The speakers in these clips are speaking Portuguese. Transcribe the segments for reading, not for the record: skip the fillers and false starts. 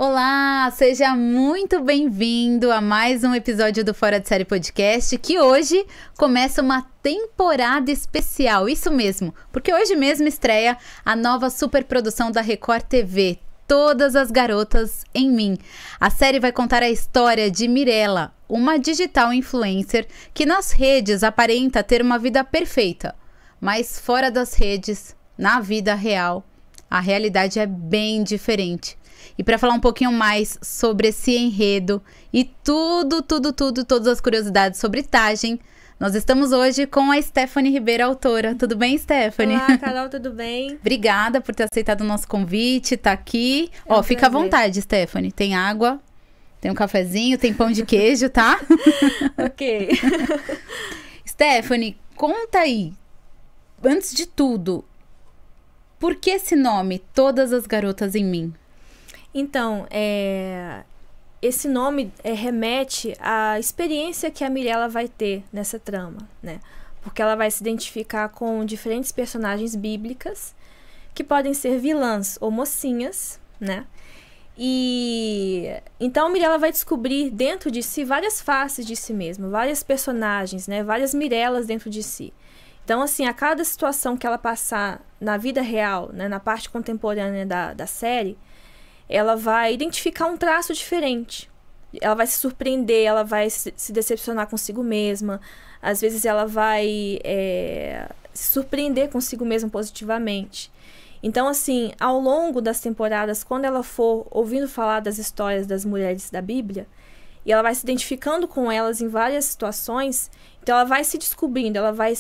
Olá, seja muito bem-vindo a mais um episódio do Fora de Série Podcast, que hoje começa uma temporada especial, isso mesmo, porque hoje mesmo estreia a nova superprodução da Record TV, Todas as Garotas em Mim. A série vai contar a história de Mirella, uma digital influencer que nas redes aparenta ter uma vida perfeita, mas fora das redes, na vida real, a realidade é bem diferente. E para falar um pouquinho mais sobre esse enredo e todas as curiosidades sobre Tagem, nós estamos hoje com a Stephanie Ribeiro, autora. Tudo bem, Stephanie? Olá, Carol, tudo bem? Obrigada por ter aceitado o nosso convite, tá aqui. Fica à vontade, Stephanie. Tem água, tem um cafezinho, tem pão de queijo, tá? Ok. Stephanie, conta aí, antes de tudo, por que esse nome, Todas as Garotas em Mim? Então, esse nome remete à experiência que a Mirella vai ter nessa trama, né? Porque ela vai se identificar com diferentes personagens bíblicas, que podem ser vilãs ou mocinhas, né? E então a Mirella vai descobrir dentro de si várias faces de si mesma, várias personagens, né? Várias Mirellas dentro de si. Então, assim, a cada situação que ela passar na vida real, né, na parte contemporânea da série, ela vai identificar um traço diferente. Ela vai se surpreender, ela vai se decepcionar consigo mesma. Às vezes ela vai se surpreender consigo mesma positivamente. Então, assim, ao longo das temporadas, quando ela for ouvindo falar das histórias das mulheres da Bíblia, e ela vai se identificando com elas em várias situações, então ela vai se descobrindo, ela vai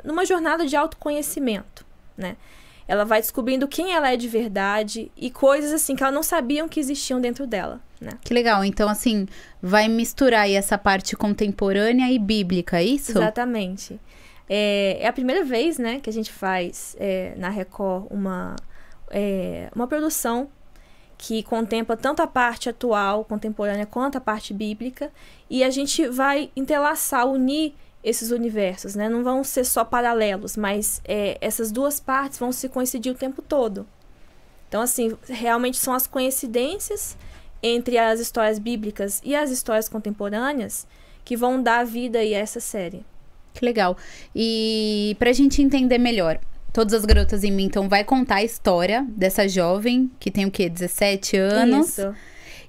numa jornada de autoconhecimento, né? Ela vai descobrindo quem ela é de verdade e coisas assim que ela não sabia que existiam dentro dela, né? Que legal. Então, assim, vai misturar aí essa parte contemporânea e bíblica, é isso? Exatamente. É a primeira vez, né, que a gente faz na Record uma produção que contempla tanto a parte atual, contemporânea, quanto a parte bíblica. E a gente vai entrelaçar, unir esses universos, né? Não vão ser só paralelos, mas essas duas partes vão se coincidir o tempo todo. Então, assim, realmente são as coincidências entre as histórias bíblicas e as histórias contemporâneas que vão dar vida aí a essa série. Que legal. E pra gente entender melhor, Todas as Garotas em Mim, então, vai contar a história dessa jovem, que tem o quê? 17 anos? Isso.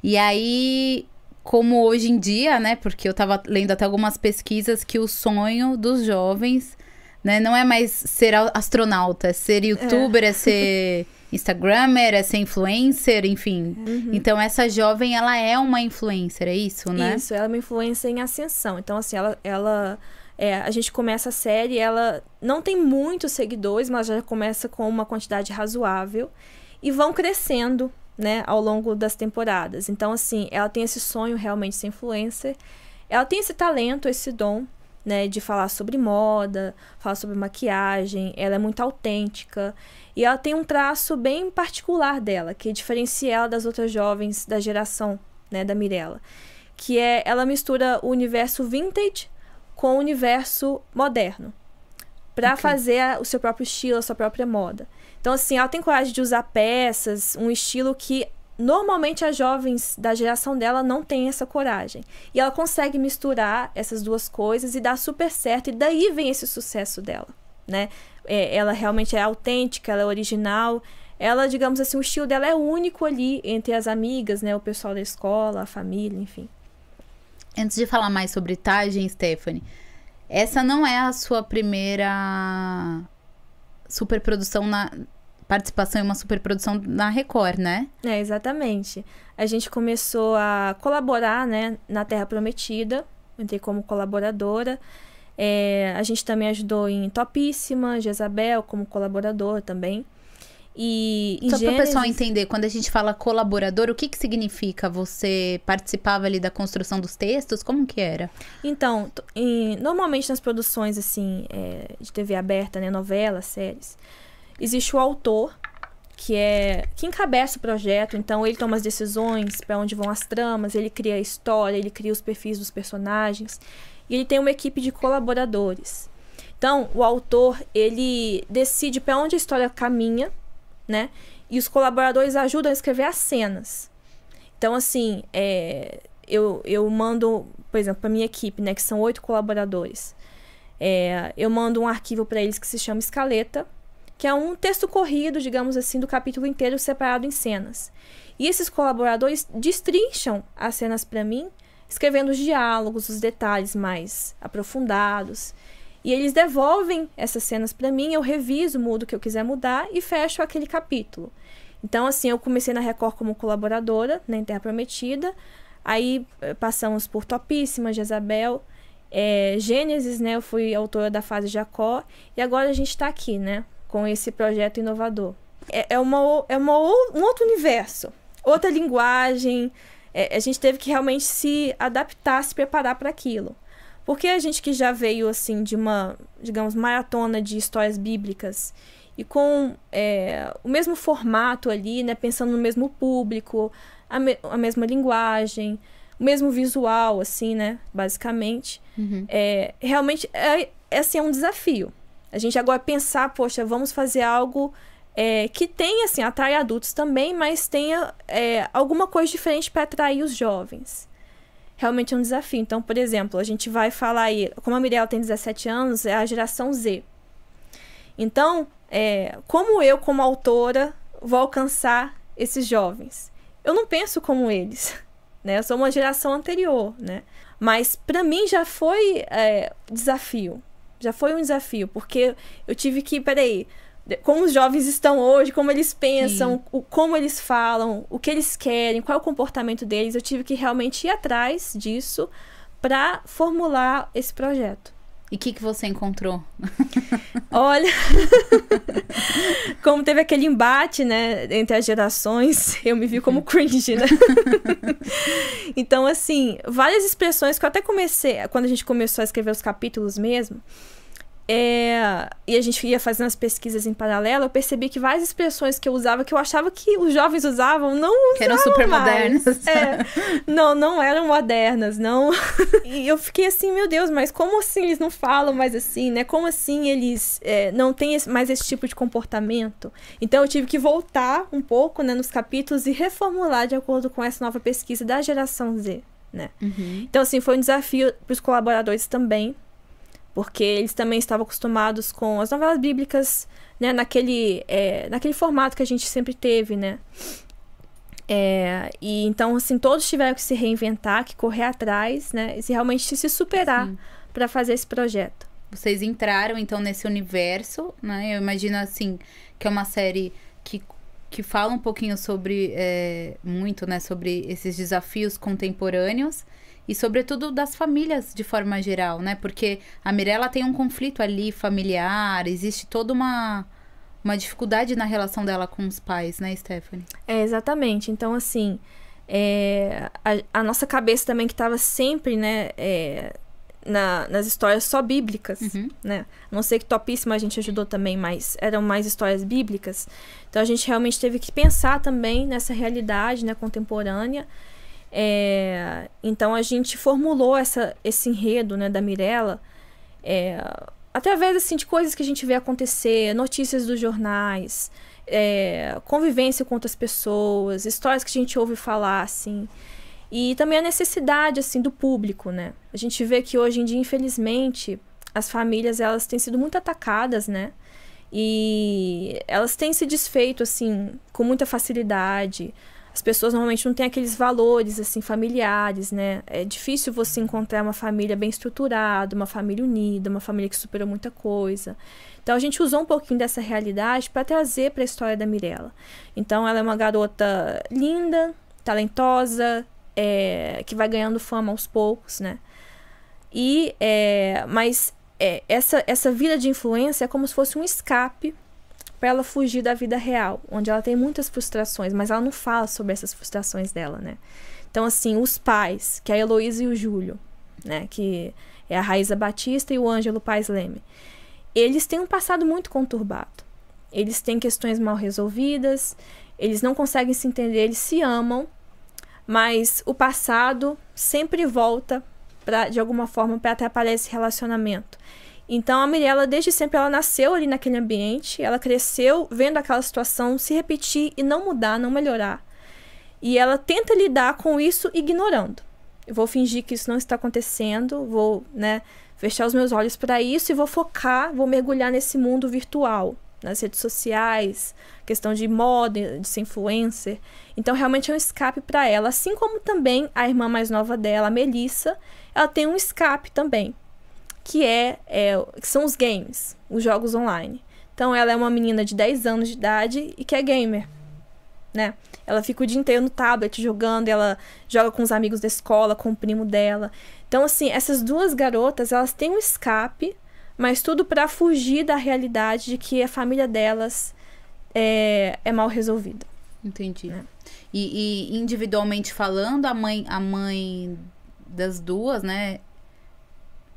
E aí, como hoje em dia, né? Porque eu tava lendo até algumas pesquisas que o sonho dos jovens, né? Não é mais ser astronauta, é ser youtuber, é ser instagrammer, é ser influencer, enfim. Uhum. Então, essa jovem, ela é uma influencer, é isso, né? Isso, ela é uma influencer em ascensão. Então, assim, a gente começa a série, ela não tem muitos seguidores, mas já começa com uma quantidade razoável. E vão crescendo, né, ao longo das temporadas. Então, assim, ela tem esse sonho realmente de ser influencer. Ela tem esse talento, esse dom, né, de falar sobre moda, falar sobre maquiagem. Ela é muito autêntica. E ela tem um traço bem particular dela, que diferencia ela das outras jovens da geração, né, da Mirella. Que ela mistura o universo vintage com o universo moderno, para fazer o seu próprio estilo, a sua própria moda. Então, assim, ela tem coragem de usar peças, um estilo que normalmente as jovens da geração dela não têm essa coragem. E ela consegue misturar essas duas coisas e dá super certo, e daí vem esse sucesso dela, né? Ela realmente é autêntica, ela é original, ela, digamos assim, o estilo dela é único ali entre as amigas, né? O pessoal da escola, a família, enfim. Antes de falar mais sobre Tagem, Stephanie, essa não é a sua primeira superprodução participação em uma superprodução na Record, né? Exatamente. A gente começou a colaborar, né, na Terra Prometida, entrei como colaboradora. A gente também ajudou em Topíssima, Jezabel como colaboradora também. E só para o pessoal entender, quando a gente fala colaborador, o que significa? Você participava ali da construção dos textos? Como que era? Então, normalmente nas produções assim, de TV aberta, né, novelas, séries, existe o autor, que encabeça o projeto. Então ele toma as decisões, para onde vão as tramas, ele cria a história, ele cria os perfis dos personagens, e ele tem uma equipe de colaboradores. Então, o autor, ele decide para onde a história caminha, né? E os colaboradores ajudam a escrever as cenas. Então, assim, eu mando, por exemplo, para minha equipe, né, que são 8 colaboradores, eu mando um arquivo para eles que se chama escaleta, que é um texto corrido, digamos assim, do capítulo inteiro separado em cenas. E esses colaboradores destrincham as cenas para mim, escrevendo os diálogos, os detalhes mais aprofundados. E eles devolvem essas cenas para mim, eu reviso, mudo o que eu quiser mudar e fecho aquele capítulo. Então, assim, eu comecei na Record como colaboradora, na Terra Prometida. Aí passamos por Topíssima, Jezabel, Gênesis, né? Eu fui autora da fase Jacó. E agora a gente está aqui, né? Com esse projeto inovador. Um outro universo, outra linguagem. A gente teve que realmente se adaptar, se preparar para aquilo. Porque a gente que já veio, assim, de uma, digamos, maratona de histórias bíblicas e com o mesmo formato ali, né? Pensando no mesmo público, a mesma linguagem, o mesmo visual, assim, né? Basicamente. Uhum. Realmente, assim, é um desafio. A gente agora pensar, poxa, vamos fazer algo que tenha, assim, atrai adultos também, mas tenha alguma coisa diferente para atrair os jovens. Realmente é um desafio. Então, por exemplo, a gente vai falar aí, como a Mirella tem 17 anos, é a geração Z. Então, como eu, como autora, vou alcançar esses jovens? Eu não penso como eles, né? Eu sou uma geração anterior, né? Mas, para mim, já foi desafio. Já foi um desafio, porque eu tive que, como os jovens estão hoje, como eles pensam, como eles falam, o que eles querem, qual é o comportamento deles, eu tive que realmente ir atrás disso para formular esse projeto. E o que você encontrou? Olha, como teve aquele embate, né, entre as gerações, eu me vi como cringe, né? Então, assim, várias expressões que eu até comecei, quando a gente começou a escrever os capítulos mesmo, e a gente ia fazendo as pesquisas em paralelo, eu percebi que várias expressões que eu usava, que eu achava que os jovens usavam, não usavam que eram super mais. modernas. Não eram modernas, não. E eu fiquei assim, meu Deus, mas como assim eles não falam mais assim, né? Como assim eles não têm mais esse tipo de comportamento? Então eu tive que voltar um pouco, né, nos capítulos e reformular de acordo com essa nova pesquisa da geração Z, né? Uhum. Então, assim, foi um desafio para os colaboradores também, porque eles também estavam acostumados com as novelas bíblicas, né, naquele formato que a gente sempre teve, né? E então, assim, todos tiveram que se reinventar, que correr atrás, né? E realmente se superar para fazer esse projeto. Vocês entraram, então, nesse universo, né? Eu imagino, assim, que é uma série que fala um pouquinho sobre, muito, né? Sobre esses desafios contemporâneos. E, sobretudo, das famílias de forma geral, né? Porque a Mirella tem um conflito ali familiar, existe toda uma dificuldade na relação dela com os pais, né, Stephanie? Exatamente. Então, assim, a nossa cabeça também que estava sempre, né, nas histórias só bíblicas, né? A não ser que Topíssima a gente ajudou também, mas eram mais histórias bíblicas. Então, a gente realmente teve que pensar também nessa realidade, né, contemporânea. Então a gente formulou esse enredo, né, da Mirella através, assim, de coisas que a gente vê acontecer, notícias dos jornais, convivência com outras pessoas, histórias que a gente ouve falar, assim, e também a necessidade, assim, do público, né? A gente vê que hoje em dia, infelizmente, as famílias, elas têm sido muito atacadas, né? E elas têm se desfeito, assim, com muita facilidade. As pessoas normalmente não têm aqueles valores, assim, familiares, né? É difícil você encontrar uma família bem estruturada, uma família unida, uma família que superou muita coisa. Então, a gente usou um pouquinho dessa realidade para trazer para a história da Mirella. Então, ela é uma garota linda, talentosa, que vai ganhando fama aos poucos, né? Mas essa vida de influência é como se fosse um escape para ela fugir da vida real, onde ela tem muitas frustrações, mas ela não fala sobre essas frustrações dela, né? Então, assim, os pais, que é a Heloísa e o Júlio, né? Que é a Raíza Batista e o Ângelo Paes Leme, eles têm um passado muito conturbado. Eles têm questões mal resolvidas, eles não conseguem se entender, eles se amam, mas o passado sempre volta, de alguma forma, para atrapalhar esse relacionamento. Então, a Mirella, desde sempre, ela nasceu ali naquele ambiente, ela cresceu vendo aquela situação se repetir e não mudar, não melhorar. E ela tenta lidar com isso ignorando. Eu vou fingir que isso não está acontecendo, vou, né, fechar os meus olhos para isso e vou focar, vou mergulhar nesse mundo virtual, nas redes sociais, questão de moda, de ser influencer. Então, realmente é um escape para ela. Assim como também a irmã mais nova dela, a Melissa, ela tem um escape também, que são os games, os jogos online. Então, ela é uma menina de 10 anos de idade e que é gamer, né? Ela fica o dia inteiro no tablet jogando, ela joga com os amigos da escola, com o primo dela. Então, assim, essas duas garotas, elas têm um escape, mas tudo para fugir da realidade de que a família delas é mal resolvida. Entendi. E individualmente falando, a mãe das duas, né,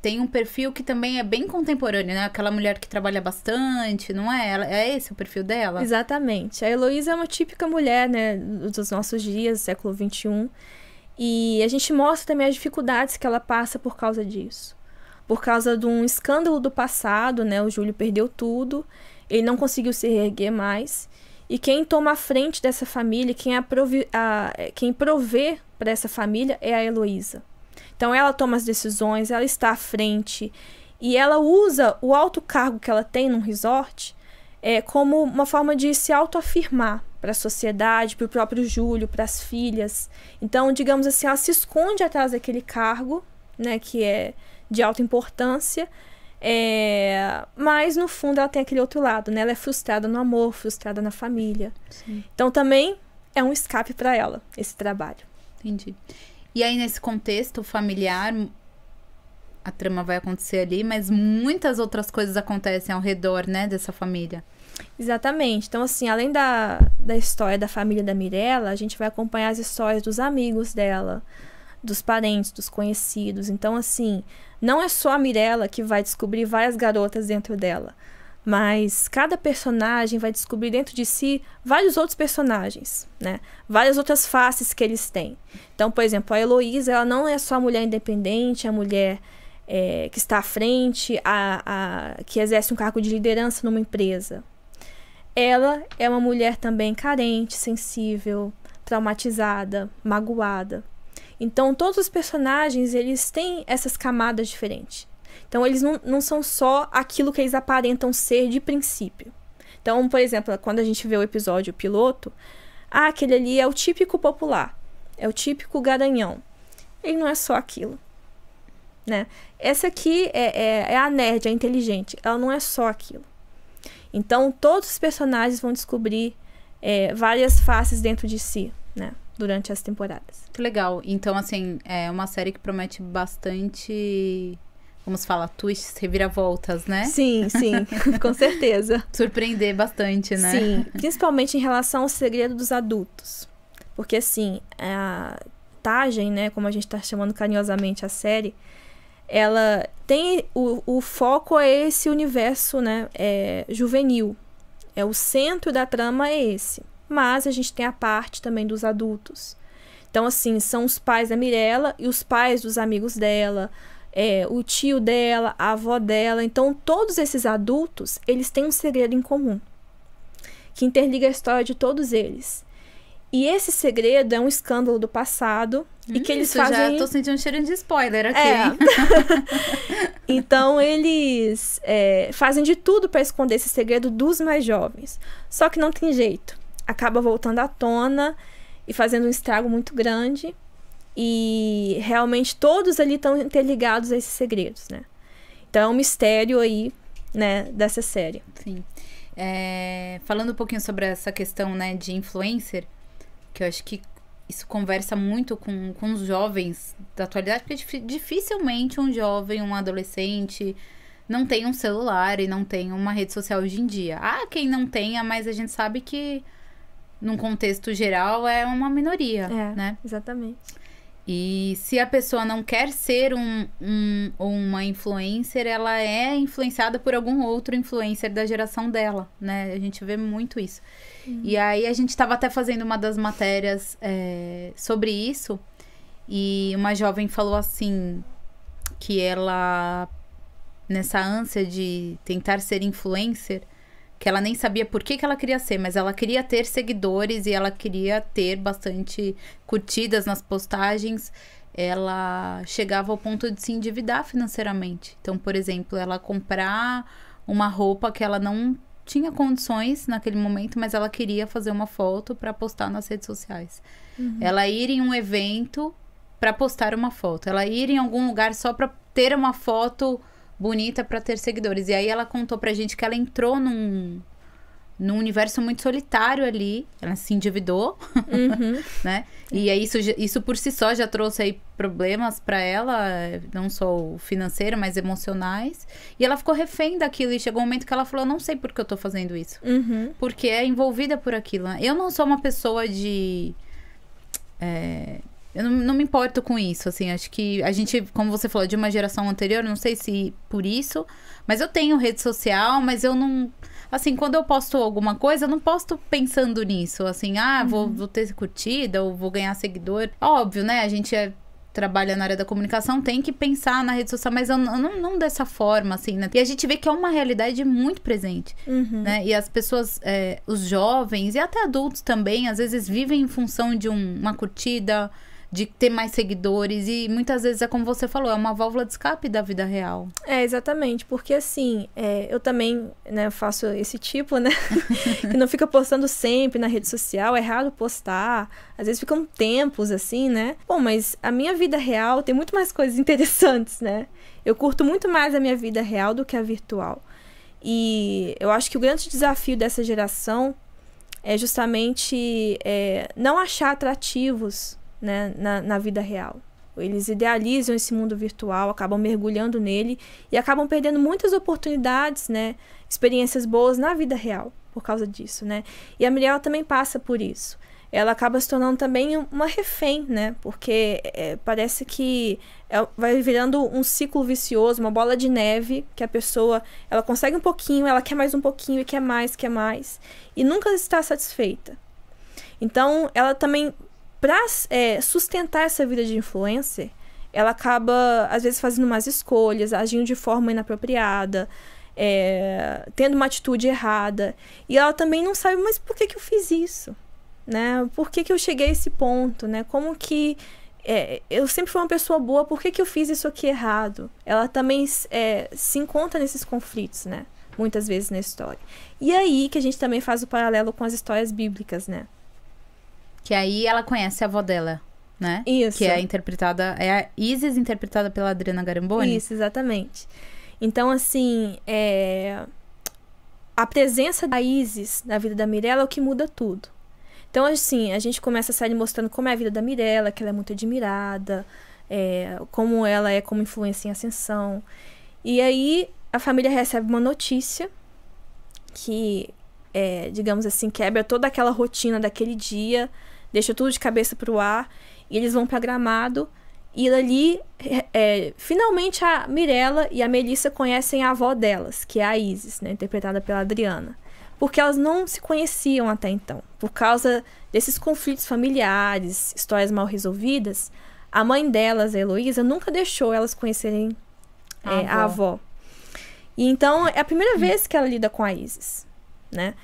tem um perfil que também é bem contemporâneo, né? Aquela mulher que trabalha bastante, não é? É esse o perfil dela? Exatamente. A Heloísa é uma típica mulher, né, dos nossos dias, século XXI. E a gente mostra também as dificuldades que ela passa por causa disso. Por causa de um escândalo do passado, né? O Júlio perdeu tudo, ele não conseguiu se reerguer mais. E quem toma a frente dessa família, quem provê para essa família é a Heloísa. Então, ela toma as decisões, ela está à frente e ela usa o alto cargo que ela tem num resort como uma forma de se autoafirmar para a sociedade, para o próprio Júlio, para as filhas. Então, digamos assim, ela se esconde atrás daquele cargo, né, que é de alta importância, mas no fundo ela tem aquele outro lado, né? Ela é frustrada no amor, frustrada na família. Sim. Então, também é um escape para ela, esse trabalho. Entendi. E aí, nesse contexto familiar, a trama vai acontecer ali, mas muitas outras coisas acontecem ao redor, né, dessa família. Exatamente. Então, assim, além da história da família da Mirella, a gente vai acompanhar as histórias dos amigos dela, dos parentes, dos conhecidos. Então, assim, não é só a Mirella que vai descobrir várias garotas dentro dela, mas cada personagem vai descobrir dentro de si vários outros personagens, né? Várias outras faces que eles têm. Então, por exemplo, a Heloísa, ela não é só a mulher independente, a mulher que está à frente, que exerce um cargo de liderança numa empresa. Ela é uma mulher também carente, sensível, traumatizada, magoada. Então, todos os personagens, eles têm essas camadas diferentes. Então, eles não são só aquilo que eles aparentam ser de princípio. Então, por exemplo, quando a gente vê o episódio piloto, aquele ali é o típico popular, é o típico garanhão. Ele não é só aquilo, né? Essa aqui é a nerd, a inteligente. Ela não é só aquilo. Então, todos os personagens vão descobrir várias faces dentro de si, né? Durante as temporadas. Que legal. Então, assim, é uma série que promete bastante... Vamos falar, twists, reviravoltas, né? Sim, com certeza. Surpreender bastante, né? Sim, principalmente em relação ao segredo dos adultos. Porque, assim, a Tajem, né, como a gente tá chamando carinhosamente a série, ela tem... O foco é esse universo, né, juvenil. O centro da trama é esse. Mas a gente tem a parte também dos adultos. Então, assim, são os pais da Mirella e os pais dos amigos dela... o tio dela, a avó dela. Então, todos esses adultos, eles têm um segredo em comum, que interliga a história de todos eles. E esse segredo é um escândalo do passado e que eles fazem... Já tô sentindo um cheiro de spoiler aqui. Então, eles fazem de tudo para esconder esse segredo dos mais jovens. Só que não tem jeito. Acaba voltando à tona e fazendo um estrago muito grande. E realmente todos ali estão interligados a esses segredos, né? Então é um mistério aí, né, dessa série. Sim. Falando um pouquinho sobre essa questão, né, de influencer, que eu acho que isso conversa muito com os jovens da atualidade, porque dificilmente um jovem, um adolescente não tem um celular e não tem uma rede social hoje em dia. Quem não tenha, mas a gente sabe que num contexto geral é uma minoria, né? Exatamente. E se a pessoa não quer ser uma influencer, ela é influenciada por algum outro influencer da geração dela, né? A gente vê muito isso. E aí a gente estava até fazendo uma das matérias sobre isso, e uma jovem falou assim, que ela, nessa ânsia de tentar ser influencer, que ela nem sabia por que ela queria ser, mas ela queria ter seguidores e ela queria ter bastante curtidas nas postagens, ela chegava ao ponto de se endividar financeiramente. Então, por exemplo, ela comprar uma roupa que ela não tinha condições naquele momento, mas ela queria fazer uma foto para postar nas redes sociais. Ela ir em um evento para postar uma foto. Ela ir em algum lugar só para ter uma foto bonita para ter seguidores. E aí ela contou pra gente que ela entrou num universo muito solitário ali. Ela se endividou, né? E aí isso por si só já trouxe aí problemas pra ela, não só o financeiro, mas emocionais. E ela ficou refém daquilo. E chegou um momento que ela falou, não sei por que eu tô fazendo isso. Porque é envolvida por aquilo. Eu não sou uma pessoa de... eu não me importo com isso, assim, acho que a gente, como você falou, de uma geração anterior, não sei se por isso, mas eu tenho rede social, mas eu não, assim, quando eu posto alguma coisa, eu não posto pensando nisso, assim, vou ter curtida ou vou ganhar seguidor. Óbvio, né, a gente trabalha na área da comunicação, tem que pensar na rede social, mas eu não dessa forma, assim, né? E a gente vê que é uma realidade muito presente, né? E as pessoas, os jovens e até adultos também, às vezes vivem em função de uma curtida, de ter mais seguidores, e muitas vezes é como você falou, é uma válvula de escape da vida real. Exatamente, porque assim, eu também, né, faço esse tipo, né, que não fica postando sempre na rede social, é raro postar, às vezes ficam tempos assim, né. Bom, mas a minha vida real tem muito mais coisas interessantes, né, eu curto muito mais a minha vida real do que a virtual. E eu acho que o grande desafio dessa geração é justamente não achar atrativos, né, na vida real. Eles idealizam esse mundo virtual, acabam mergulhando nele e acabam perdendo muitas oportunidades, né, experiências boas na vida real por causa disso, né. E a Miriel também passa por isso. Ela acaba se tornando também uma refém, né, porque parece que vai virando um ciclo vicioso, uma bola de neve, que a pessoa, ela consegue um pouquinho, ela quer mais um pouquinho e quer mais, e nunca está satisfeita. Então, ela também, para sustentar essa vida de influencer, ela acaba, às vezes, fazendo mais escolhas, agindo de forma inapropriada, tendo uma atitude errada. E ela também não sabe, mas por que eu fiz isso? Né? Por que eu cheguei a esse ponto? Né? Como que... eu sempre fui uma pessoa boa, por que eu fiz isso aqui errado? Ela também se encontra nesses conflitos, né? Muitas vezes na história. E aí que a gente também faz o paralelo com as histórias bíblicas, né? Que aí ela conhece a avó dela, né? Isso. Que é interpretada... É a Isis, interpretada pela Adriana Garamboni? Isso, exatamente. Então, assim... a presença da Isis na vida da Mirella é o que muda tudo. Então, assim, a gente começa a série mostrando como é a vida da Mirella, que ela é muito admirada, como ela é como influência em ascensão. E aí, a família recebe uma notícia que, digamos assim, quebra toda aquela rotina daquele dia, deixa tudo de cabeça pro ar, e eles vão pra Gramado, e ali, finalmente, a Mirella e a Melissa conhecem a avó delas, que é a Isis, né, interpretada pela Adriana. Porque elas não se conheciam até então. Por causa desses conflitos familiares, histórias mal resolvidas, a mãe delas, a Heloísa, nunca deixou elas conhecerem a avó. E então, é a primeira vez que ela lida com a Isis, né?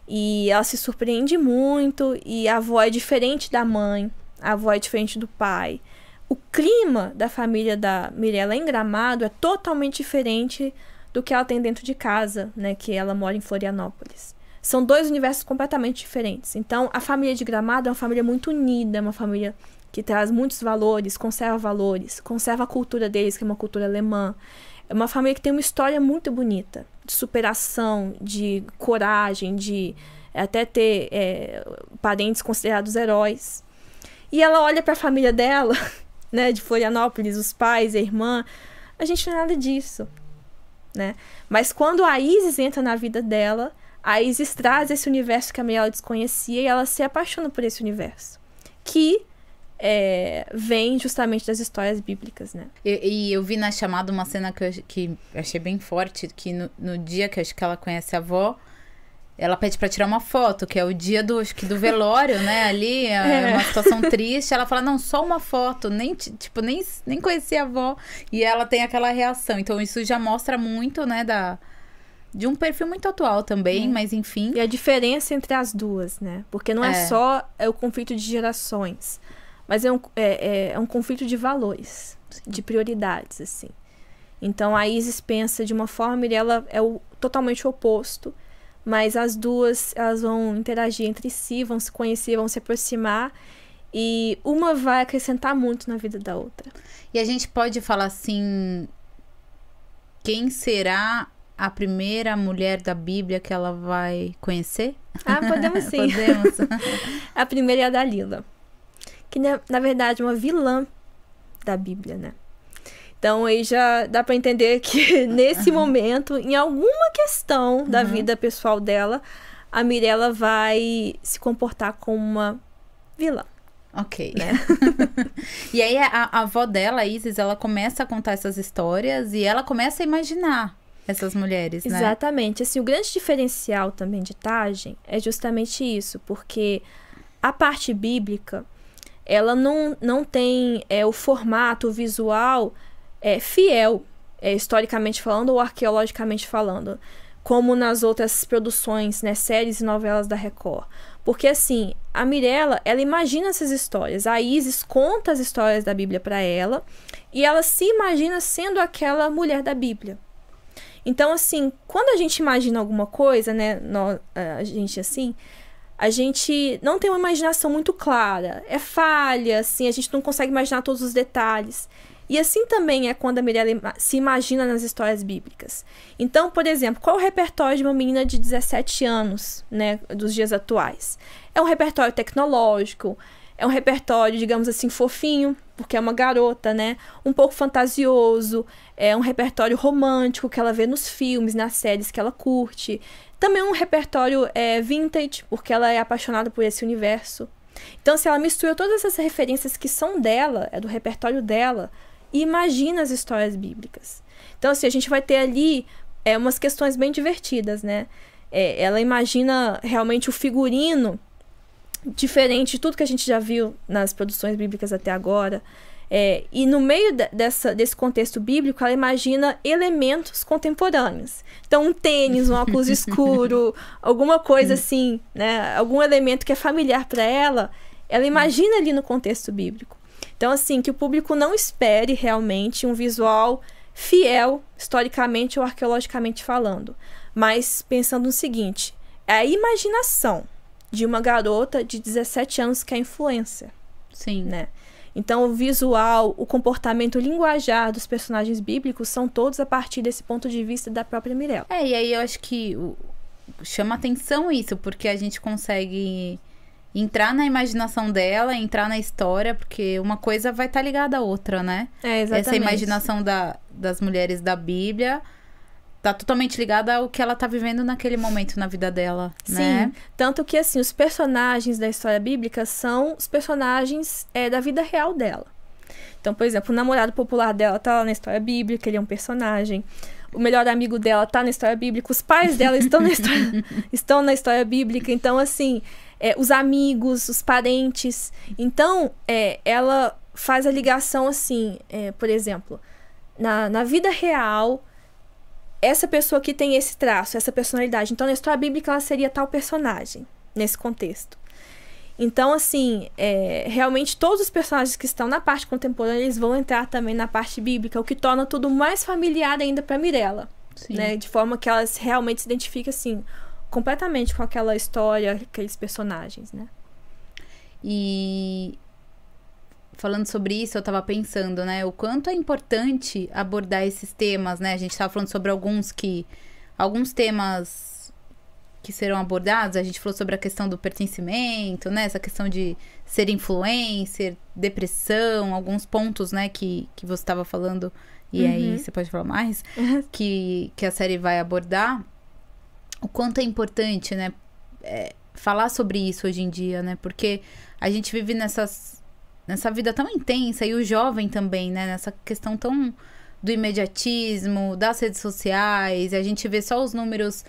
E ela se surpreende muito, e a avó é diferente da mãe, a avó é diferente do pai. O clima da família da Mirella em Gramado é totalmente diferente do que ela tem dentro de casa, né, que ela mora em Florianópolis. São dois universos completamente diferentes. Então, a família de Gramado é uma família muito unida, é uma família que traz muitos valores, conserva a cultura deles, que é uma cultura alemã. É uma família que tem uma história muito bonita, de superação, de coragem, de até ter parentes considerados heróis. E ela olha para a família dela, né, de Florianópolis, os pais, a irmã, a gente não é nada disso. Né? Mas quando a Isis entra na vida dela, a Isis traz esse universo que a Mirella desconhecia e ela se apaixona por esse universo, que vem justamente das histórias bíblicas, né? E eu vi na chamada uma cena que achei bem forte, que no dia que acho que ela conhece a avó, ela pede pra tirar uma foto, que é o dia do velório, né? Ali, é uma situação triste. Ela fala, não, só uma foto. Nem conhecia a avó. E ela tem aquela reação. Então, isso já mostra muito, né, De um perfil muito atual também, mas enfim. E a diferença entre as duas, né? Porque não é só o conflito de gerações, mas é um conflito de valores, de prioridades, assim. Então, a Isis pensa de uma forma e ela é totalmente o oposto, mas as duas, elas vão interagir entre si, vão se conhecer, vão se aproximar, e uma vai acrescentar muito na vida da outra. E a gente pode falar assim, quem será a primeira mulher da Bíblia que ela vai conhecer? Ah, podemos sim. Podemos. A primeira é a Dalila, que na verdade é uma vilã da Bíblia, né? Então aí já dá pra entender que nesse momento, em alguma questão da vida pessoal dela, a Mirella vai se comportar como uma vilã. Ok. Né? E aí a avó dela, a Isis, ela começa a contar essas histórias e ela começa a imaginar essas mulheres, né? Exatamente. Assim, o grande diferencial também de Tagem é justamente isso, porque a parte bíblica, ela não tem o formato visual fiel, historicamente falando ou arqueologicamente falando, como nas outras produções, né, séries e novelas da Record. Porque, assim, a Mirella, ela imagina essas histórias. A Isis conta as histórias da Bíblia para ela e ela se imagina sendo aquela mulher da Bíblia. Então, assim, quando a gente imagina alguma coisa, né, a gente não tem uma imaginação muito clara. É falha, assim, a gente não consegue imaginar todos os detalhes. E assim também é quando a Mirella se imagina nas histórias bíblicas. Então, por exemplo, qual é o repertório de uma menina de 17 anos, né, dos dias atuais? É um repertório tecnológico, é um repertório, digamos assim, fofinho, porque é uma garota, né? Um pouco fantasioso, é um repertório romântico que ela vê nos filmes, nas séries que ela curte. Também um repertório vintage, porque ela é apaixonada por esse universo. Então, se ela mistura todas essas referências que são dela, do repertório dela, e imagina as histórias bíblicas. Então, assim, a gente vai ter ali umas questões bem divertidas, né? Ela imagina realmente o figurino diferente de tudo que a gente já viu nas produções bíblicas até agora. E no meio desse contexto bíblico, ela imagina elementos contemporâneos. Então, um tênis, um óculos escuro, alguma coisa assim, né? Algum elemento que é familiar para ela, ela imagina ali no contexto bíblico. Então, assim, que o público não espere realmente um visual fiel, historicamente ou arqueologicamente falando. Mas pensando no seguinte, é a imaginação de uma garota de 17 anos que é influencer. Sim. Né? Então, o visual, o comportamento, o linguajar dos personagens bíblicos são todos a partir desse ponto de vista da própria Mirella. E aí eu acho que chama atenção isso, porque a gente consegue entrar na imaginação dela, entrar na história, porque uma coisa vai estar ligada à outra, né? Exatamente. Essa imaginação das mulheres da Bíblia tá totalmente ligada ao que ela tá vivendo naquele momento na vida dela, né? Sim, tanto que, assim, os personagens da história bíblica são os personagens da vida real dela. Então, por exemplo, o namorado popular dela tá lá na história bíblica, ele é um personagem. O melhor amigo dela tá na história bíblica, os pais dela estão na história bíblica. Então, assim, os amigos, os parentes. Então, ela faz a ligação, assim, por exemplo, na vida real, essa pessoa que tem esse traço, essa personalidade. Então, na história bíblica, ela seria tal personagem, nesse contexto. Então, assim, realmente todos os personagens que estão na parte contemporânea, eles vão entrar também na parte bíblica, o que torna tudo mais familiar ainda para Mirella. Né? De forma que ela realmente se identifica, assim, completamente com aquela história, aqueles personagens, né? E falando sobre isso, eu tava pensando, né? O quanto é importante abordar esses temas, né? A gente tava falando sobre alguns temas que serão abordados. A gente falou sobre a questão do pertencimento, né? Essa questão de ser influencer, depressão, alguns pontos, né? Que você tava falando. E aí, você pode falar mais? Que a série vai abordar. O quanto é importante, né? Falar sobre isso hoje em dia, né? Porque a gente vive nessa vida tão intensa, e o jovem também, né? Nessa questão tão do imediatismo, das redes sociais, a gente vê só os números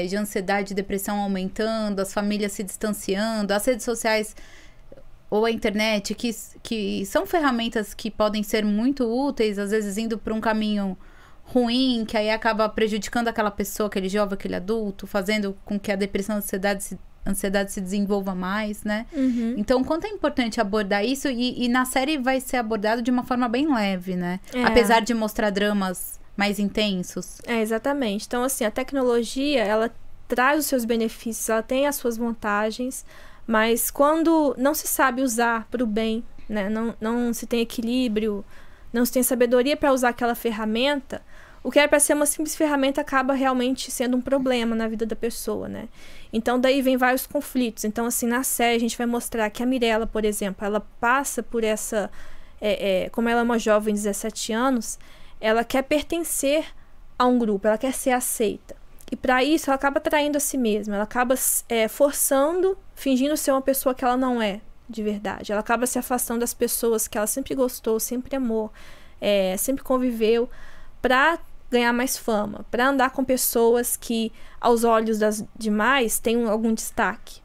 de ansiedade e depressão aumentando, as famílias se distanciando, as redes sociais ou a internet, que são ferramentas que podem ser muito úteis, às vezes indo para um caminho ruim, que aí acaba prejudicando aquela pessoa, aquele jovem, aquele adulto, fazendo com que a depressão, a ansiedade se desenvolva mais, né? Então, quanto é importante abordar isso, e na série vai ser abordado de uma forma bem leve, né? Apesar de mostrar dramas mais intensos. Exatamente. Então, assim, a tecnologia, ela traz os seus benefícios, ela tem as suas vantagens, mas quando não se sabe usar para o bem, né? Não se tem equilíbrio, não se tem sabedoria para usar aquela ferramenta, o que era para ser uma simples ferramenta acaba realmente sendo um problema na vida da pessoa, né? Então, daí vem vários conflitos. Então, assim, na série a gente vai mostrar que a Mirella, por exemplo, ela passa por essa... como ela é uma jovem de 17 anos, ela quer pertencer a um grupo, ela quer ser aceita. E para isso, ela acaba traindo a si mesma. Ela acaba forçando, fingindo ser uma pessoa que ela não é de verdade. Ela acaba se afastando das pessoas que ela sempre gostou, sempre amou, sempre conviveu, para ganhar mais fama, para andar com pessoas que, aos olhos das demais, têm algum destaque,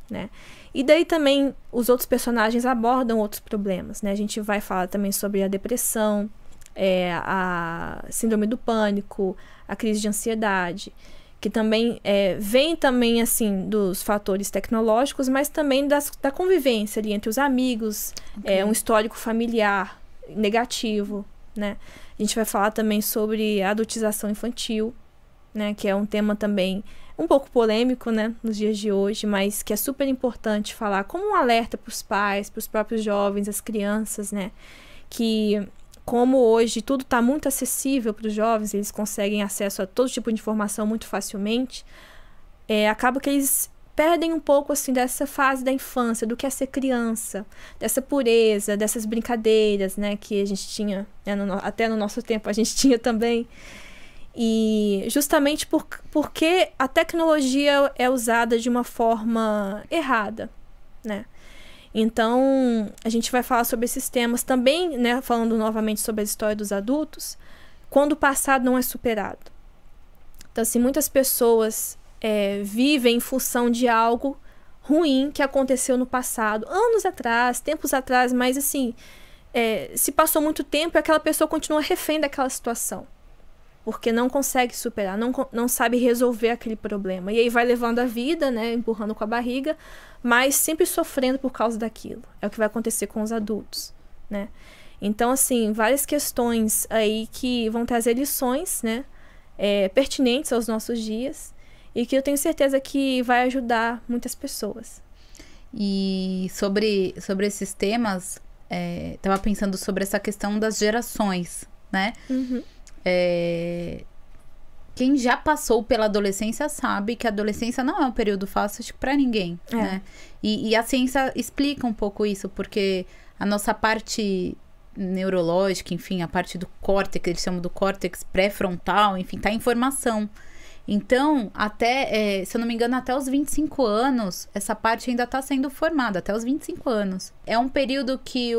né? E daí também os outros personagens abordam outros problemas, né? A gente vai falar também sobre a depressão, a síndrome do pânico, a crise de ansiedade, que também vem também, assim, dos fatores tecnológicos, mas também da convivência ali entre os amigos, um histórico familiar negativo, né? A gente vai falar também sobre a adultização infantil, né? Que é um tema também um pouco polêmico, né? Nos dias de hoje, mas que é super importante falar como um alerta para os pais, para os próprios jovens, as crianças, né? Que como hoje tudo está muito acessível para os jovens, eles conseguem acesso a todo tipo de informação muito facilmente, acaba que eles perdem um pouco, assim, dessa fase da infância, do que é ser criança, dessa pureza, dessas brincadeiras, né, que a gente tinha, né, até no nosso tempo a gente tinha também. E justamente porque a tecnologia é usada de uma forma errada, né? Então, a gente vai falar sobre esses temas também, né, falando novamente sobre a história dos adultos, quando o passado não é superado. Então, assim, muitas pessoas vivem em função de algo ruim que aconteceu no passado, anos atrás, tempos atrás, mas assim, se passou muito tempo e aquela pessoa continua refém daquela situação, porque não consegue superar, não sabe resolver aquele problema. E aí vai levando a vida, né, empurrando com a barriga, mas sempre sofrendo por causa daquilo. É o que vai acontecer com os adultos, né? Então, assim, várias questões aí que vão trazer lições, né, pertinentes aos nossos dias, e que eu tenho certeza que vai ajudar muitas pessoas. E sobre esses temas, estava pensando sobre essa questão das gerações, né? Quem já passou pela adolescência sabe que a adolescência não é um período fácil, acho que pra ninguém, né? E a ciência explica um pouco isso, porque a nossa parte neurológica, enfim, a parte do córtex, eles chamam do córtex pré-frontal, enfim, tá em formação. Então, até, se eu não me engano, até os 25 anos, essa parte ainda está sendo formada, até os 25 anos. É um período que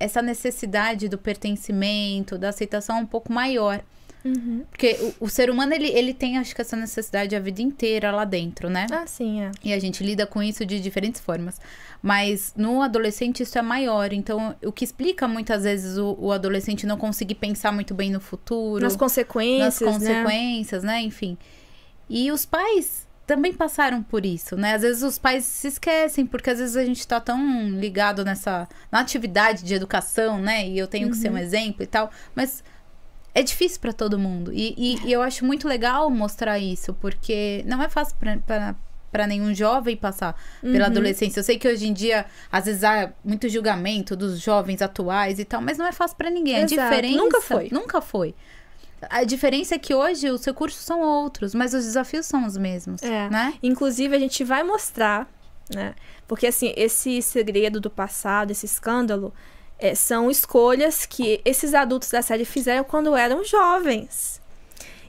essa necessidade do pertencimento, da aceitação é um pouco maior. Porque o ser humano, ele tem, acho que, essa necessidade a vida inteira lá dentro, né? Ah, sim, E a gente lida com isso de diferentes formas. Mas no adolescente isso é maior. Então, o que explica muitas vezes o adolescente não conseguir pensar muito bem no futuro. Nas consequências, né? Enfim. E os pais também passaram por isso, né? Às vezes os pais se esquecem, porque às vezes a gente tá tão ligado na atividade de educação, né? E eu tenho que ser um exemplo e tal. Mas é difícil para todo mundo. E eu acho muito legal mostrar isso, porque não é fácil para nenhum jovem passar pela adolescência. Eu sei que hoje em dia, às vezes, há muito julgamento dos jovens atuais e tal, mas não é fácil para ninguém. Exato. A diferença... Nunca foi. A diferença é que hoje os recursos são outros, mas os desafios são os mesmos, né? Inclusive, a gente vai mostrar, né? Porque, assim, esse segredo do passado, esse escândalo, são escolhas que esses adultos da série fizeram quando eram jovens.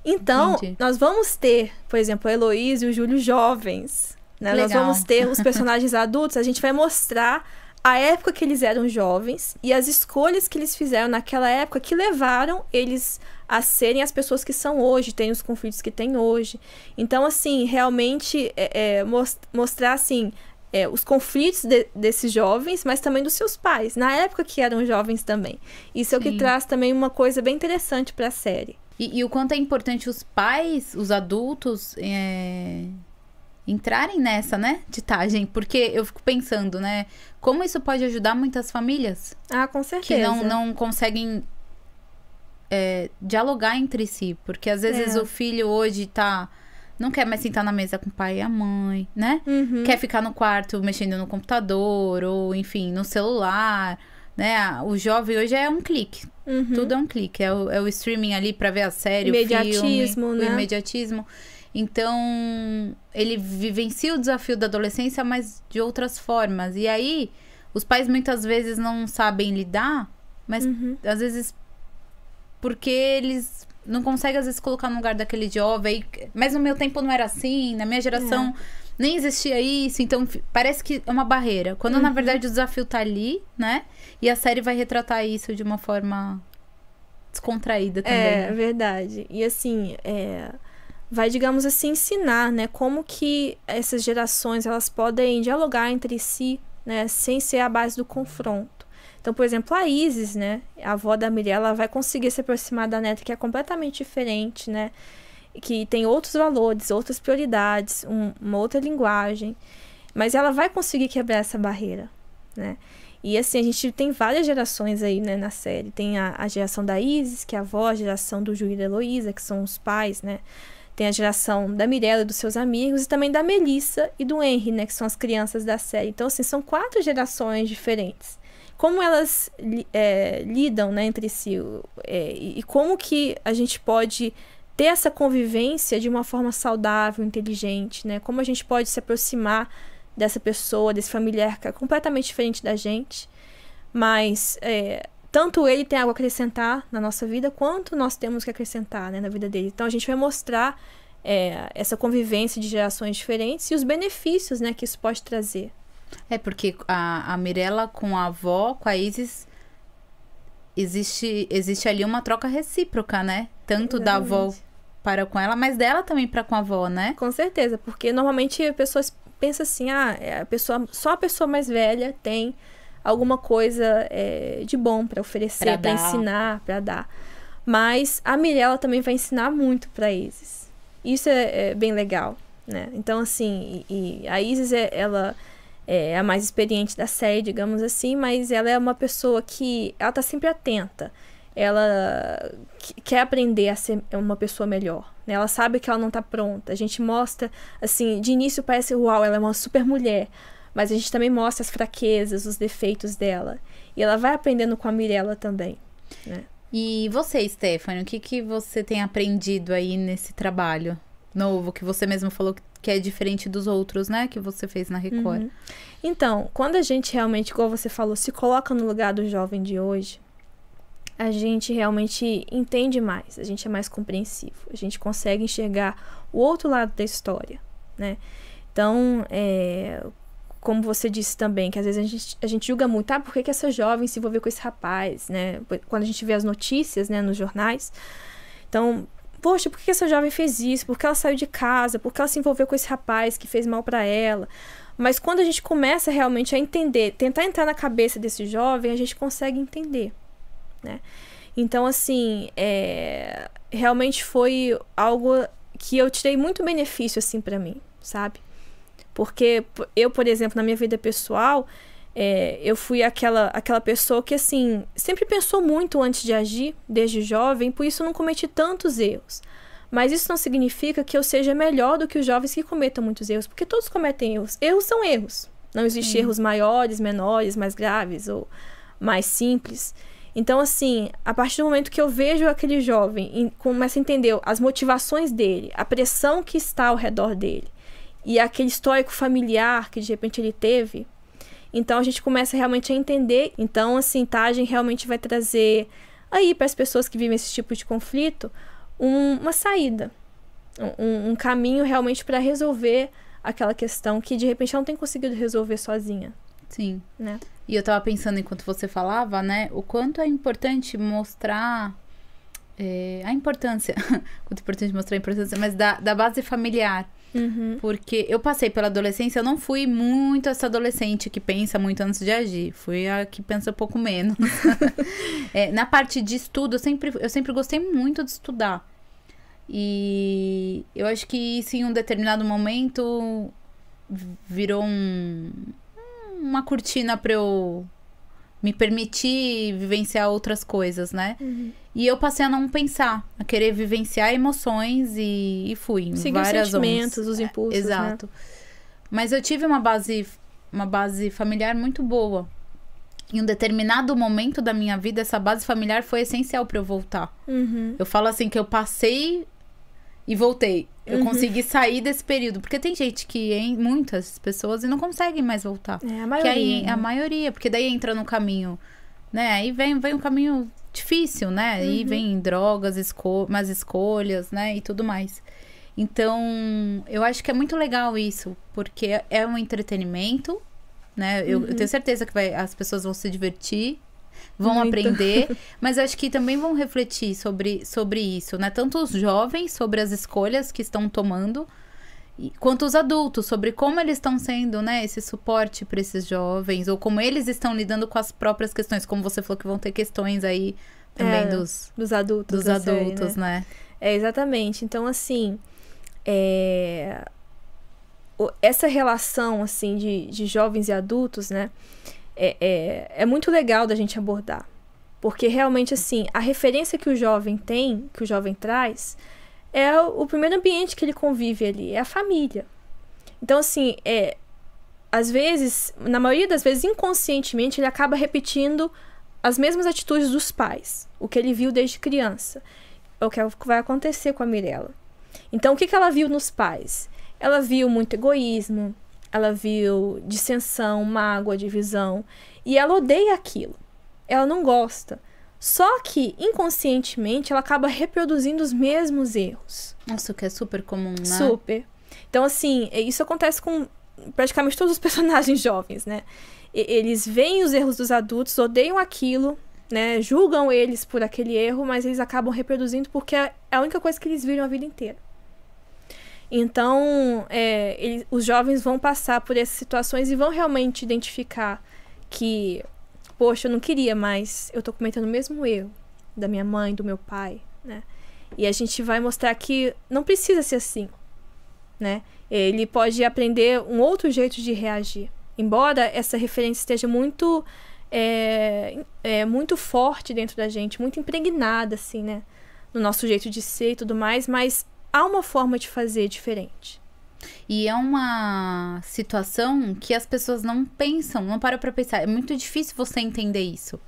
Então, nós vamos ter, por exemplo, a Heloísa e o Júlio jovens, né? Nós vamos ter os personagens adultos, a gente vai mostrar a época que eles eram jovens e as escolhas que eles fizeram naquela época que levaram eles a serem as pessoas que são hoje, terem os conflitos que têm hoje. Então, assim, realmente mostrar, assim, os conflitos desses jovens, mas também dos seus pais, na época que eram jovens também. Isso é o que traz também uma coisa bem interessante para a série. E o quanto é importante os pais, os adultos, entrarem nessa, né, ditagem. Porque eu fico pensando, né, como isso pode ajudar muitas famílias. Ah, com certeza. Que não conseguem dialogar entre si. Porque às vezes o filho hoje não quer mais sentar na mesa com o pai e a mãe, né? Quer ficar no quarto mexendo no computador, ou enfim, no celular, né? O jovem hoje é um clique. Tudo é um clique. É o streaming ali pra ver a série, o filme, né? O imediatismo. Então, ele vivencia o desafio da adolescência, mas de outras formas. E aí, os pais muitas vezes não sabem lidar, mas às vezes porque eles não conseguem, às vezes, colocar no lugar daquele jovem. Mas no meu tempo não era assim, na minha geração nem existia isso. Então, parece que é uma barreira. Quando, na verdade, o desafio tá ali, né? E a série vai retratar isso de uma forma descontraída também. É verdade. E assim, vai, digamos assim, ensinar, né? Como que essas gerações, elas podem dialogar entre si, né? Sem ser a base do confronto. Então, por exemplo, a Isis, né? A avó da Mirella, ela vai conseguir se aproximar da neta, que é completamente diferente, né? Que tem outros valores, outras prioridades, uma outra linguagem. Mas ela vai conseguir quebrar essa barreira, né? E assim, a gente tem várias gerações aí, né, na série. Tem a geração da Isis, que é a avó, a geração do Júlio e da Heloísa, que são os pais, né? Tem a geração da Mirella e dos seus amigos, e também da Melissa e do Henry, né? Que são as crianças da série. Então, assim, são 4 gerações diferentes. Como elas lidam, né, entre si, e como que a gente pode ter essa convivência de uma forma saudável, inteligente, né? Como a gente pode se aproximar dessa pessoa, desse familiar que é completamente diferente da gente, mas tanto ele tem algo a acrescentar na nossa vida, quanto nós temos que acrescentar, né, na vida dele. Então a gente vai mostrar essa convivência de gerações diferentes e os benefícios, né, que isso pode trazer. Porque a Mirella com a avó, com a Isis, existe ali uma troca recíproca, né? Tanto da avó para com ela, mas dela também para com a avó, né? Com certeza, porque normalmente as pessoas pensam assim, só a pessoa mais velha tem alguma coisa de bom para oferecer, para ensinar, para dar. Mas a Mirella também vai ensinar muito para Isis. Isso é bem legal, né? Então, assim, e a Isis, ela é a mais experiente da série, digamos assim, mas ela é uma pessoa que ela tá sempre atenta. Ela quer aprender a ser uma pessoa melhor, né? Ela sabe que ela não tá pronta. A gente mostra, assim, de início parece, uau, ela é uma super mulher, mas a gente também mostra as fraquezas, os defeitos dela. E ela vai aprendendo com a Mirella também, né? E você, Stephanie, o que você tem aprendido aí nesse trabalho novo, que você mesmo falou que é diferente dos outros, né? Que você fez na Record. Então, quando a gente realmente, como você falou, se coloca no lugar do jovem de hoje, a gente realmente entende mais, a gente é mais compreensivo, a gente consegue enxergar o outro lado da história, né? Então, como você disse também, que às vezes a gente julga muito, por que essa jovem se envolveu com esse rapaz, né? Quando a gente vê as notícias, né, nos jornais. Então, poxa, por que essa jovem fez isso? Por que ela saiu de casa? Por que ela se envolveu com esse rapaz que fez mal para ela? Mas quando a gente começa realmente a entender, tentar entrar na cabeça desse jovem, a gente consegue entender, né? Então, assim, realmente foi algo que eu tirei muito benefício, assim, pra mim, sabe? Porque eu, por exemplo, na minha vida pessoal, eu fui aquela pessoa que, assim, sempre pensou muito antes de agir, desde jovem, por isso eu não cometi tantos erros. Mas isso não significa que eu seja melhor do que os jovens que cometam muitos erros, porque todos cometem erros. Erros são erros. Não existem erros maiores, menores, mais graves ou mais simples. Então, assim, a partir do momento que eu vejo aquele jovem e começo a entender as motivações dele, a pressão que está ao redor dele e aquele histórico familiar que de repente ele teve, então a gente começa realmente a entender. Então, assim, Tagem realmente vai trazer aí para as pessoas que vivem esse tipo de conflito uma saída, um caminho realmente para resolver aquela questão que de repente ela não tem conseguido resolver sozinha. Sim. Né? E eu tava pensando enquanto você falava, né, o quanto é importante mostrar a importância, quanto é importante mostrar a importância, mas da base familiar. Porque eu passei pela adolescência, eu não fui muito essa adolescente que pensa muito antes de agir. Fui a que pensa um pouco menos. Na parte de estudo, eu sempre gostei muito de estudar. E eu acho que isso em um determinado momento virou uma cortina pra eu me permitir vivenciar outras coisas, né? E eu passei a não pensar, a querer vivenciar emoções e fui em seguir várias os sentimentos, os impulsos, exato. Né? Mas eu tive uma base familiar muito boa. Em um determinado momento da minha vida, essa base familiar foi essencial pra eu voltar. Eu falo assim, que eu passei e voltei. Eu consegui sair desse período. Porque tem gente muitas pessoas, e não conseguem mais voltar. A maioria. Que aí, a maioria, porque daí entra no caminho, né? Aí vem um caminho difícil, né? Aí vem drogas, más escolhas, né? E tudo mais. Então, eu acho que é muito legal isso. Porque é um entretenimento, né? Eu tenho certeza que as pessoas vão se divertir, vão muito. Aprender, mas eu acho que também vão refletir sobre isso, né? Tanto os jovens, sobre as escolhas que estão tomando, quanto os adultos, sobre como eles estão sendo, né, esse suporte para esses jovens, ou como eles estão lidando com as próprias questões, como você falou que vão ter questões aí também dos adultos, série, né? Exatamente. Então, assim, essa relação, assim, de jovens e adultos, né, é muito legal da gente abordar. Porque realmente, assim, a referência que o jovem tem, que o jovem traz, é o primeiro ambiente que ele convive ali, é a família. Então, assim, às vezes, na maioria das vezes, inconscientemente, ele acaba repetindo as mesmas atitudes dos pais, o que ele viu desde criança. É o que vai acontecer com a Mirella. Então, o que ela viu nos pais? Ela viu muito egoísmo, ela viu dissensão, mágoa, divisão, e ela odeia aquilo. Ela não gosta. Só que, inconscientemente, ela acaba reproduzindo os mesmos erros. Nossa, o que é super comum, né? Super. Então, assim, isso acontece com praticamente todos os personagens jovens, né? Eles veem os erros dos adultos, odeiam aquilo, né? Julgam eles por aquele erro, mas eles acabam reproduzindo porque é a única coisa que eles viram a vida inteira. Então, os jovens vão passar por essas situações e vão realmente identificar que, poxa, eu não queria, mas eu tô cometendo o mesmo erro da minha mãe, do meu pai, né? E a gente vai mostrar que não precisa ser assim, né? Ele pode aprender um outro jeito de reagir. Embora essa referência esteja muito muito forte dentro da gente, muito impregnada, assim, né? No nosso jeito de ser e tudo mais, mas há uma forma de fazer diferente. E é uma situação que as pessoas não pensam, não param pra pensar. É muito difícil você entender isso.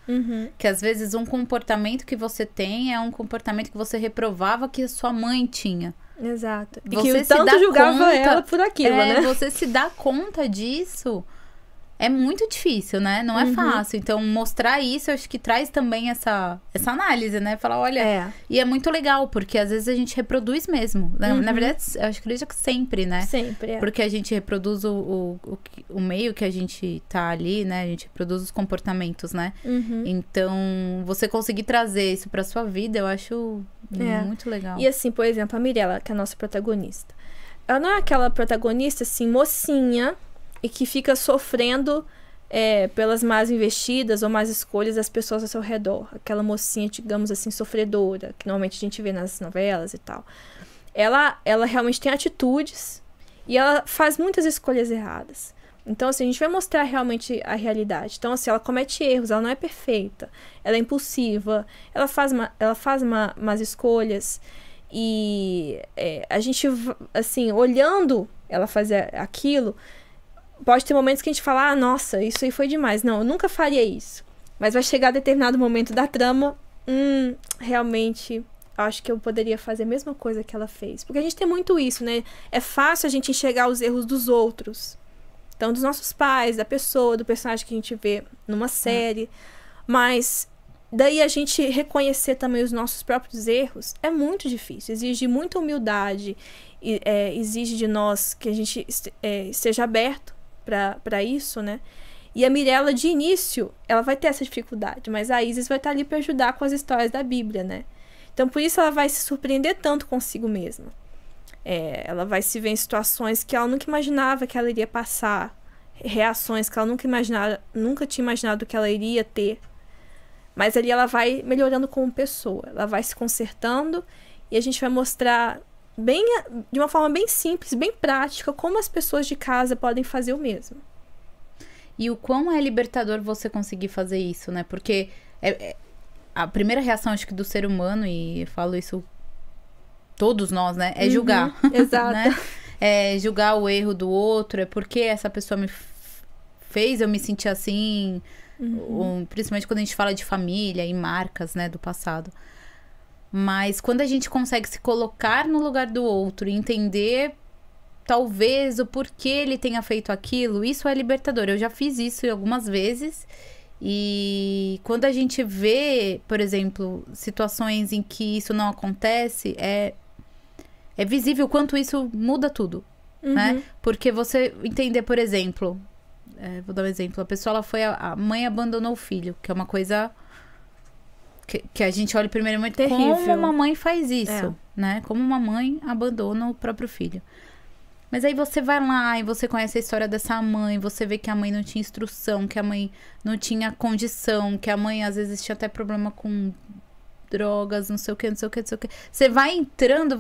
Que às vezes um comportamento que você tem é um comportamento que você reprovava que a sua mãe tinha. Exato. E você que tanto julgava ela por aquilo, né? Você se dá conta disso é muito difícil, né? Não é fácil. Então, mostrar isso, eu acho que traz também essa análise, né? Falar, olha... E é muito legal, porque às vezes a gente reproduz mesmo. Né? Na verdade, eu acredito que sempre, né? Sempre, Porque a gente reproduz o meio que a gente tá ali, né? A gente reproduz os comportamentos, né? Então, você conseguir trazer isso pra sua vida, eu acho muito legal. E assim, por exemplo, a Mirella, que é a nossa protagonista. Ela não é aquela protagonista, assim, mocinha... e que fica sofrendo pelas más investidas ou más escolhas das pessoas ao seu redor. Aquela mocinha, digamos assim, sofredora, que normalmente a gente vê nas novelas e tal. Ela realmente tem atitudes e ela faz muitas escolhas erradas. Então, assim, a gente vai mostrar realmente a realidade. Então, assim, ela comete erros, ela não é perfeita, ela é impulsiva, ela faz más escolhas. E a gente, assim, olhando ela fazer aquilo... Pode ter momentos que a gente fala, ah, nossa, isso aí foi demais. Não, eu nunca faria isso. Mas vai chegar determinado momento da trama, realmente, acho que eu poderia fazer a mesma coisa que ela fez. Porque a gente tem muito isso, né? É fácil a gente enxergar os erros dos outros. Então, dos nossos pais, da pessoa, do personagem que a gente vê numa série. Mas, daí a gente reconhecer também os nossos próprios erros é muito difícil. Exige muita humildade. Exige de nós que a gente esteja aberto para isso, né? E a Mirella, de início, ela vai ter essa dificuldade, mas a Isis vai estar ali para ajudar com as histórias da Bíblia, né? Então, por isso ela vai se surpreender tanto consigo mesma. Ela vai se ver em situações que ela nunca imaginava que ela iria passar, reações que ela nunca tinha imaginado que ela iria ter. Mas ali ela vai melhorando como pessoa, ela vai se consertando E a gente vai mostrar de uma forma bem simples, bem prática, como as pessoas de casa podem fazer o mesmo. E o quão é libertador você conseguir fazer isso, né? Porque a primeira reação, acho que do ser humano, e eu falo isso todos nós, né? É julgar. Exato. Né? É julgar o erro do outro, é porque essa pessoa me fez eu me sentir assim, principalmente quando a gente fala de família e marcas, né, do passado. Mas quando a gente consegue se colocar no lugar do outro e entender talvez o porquê ele tenha feito aquilo, isso é libertador. Eu já fiz isso algumas vezes. E quando a gente vê, por exemplo, situações em que isso não acontece, é visível o quanto isso muda tudo, né? Porque você entender, por exemplo, vou dar um exemplo, a pessoa, a mãe abandonou o filho, que é uma coisa que a gente olha primeiramente, terrível. Como uma mãe faz isso, né? Como uma mãe abandona o próprio filho. Mas aí você vai lá e você conhece a história dessa mãe, você vê que a mãe não tinha instrução, que a mãe não tinha condição, que a mãe às vezes tinha até problema com drogas, não sei o que, não sei o que, não sei o que. Você vai entrando,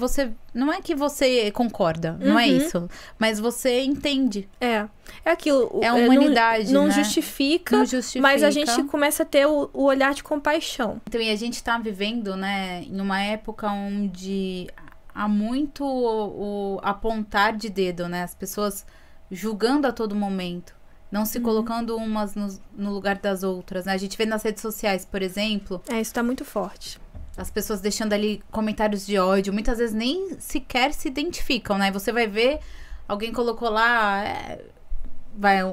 não é que você concorda, não é isso, mas você entende. É aquilo. É a humanidade, não né? justifica, não justifica, mas a gente começa a ter o olhar de compaixão. Então, e a gente tá vivendo, né, em uma época onde há muito o apontar de dedo, né? As pessoas julgando a todo momento, não se colocando umas no lugar das outras, né? A gente vê nas redes sociais, por exemplo... isso tá muito forte. As pessoas deixando ali comentários de ódio, muitas vezes nem sequer se identificam, né? Você vai ver, alguém colocou lá,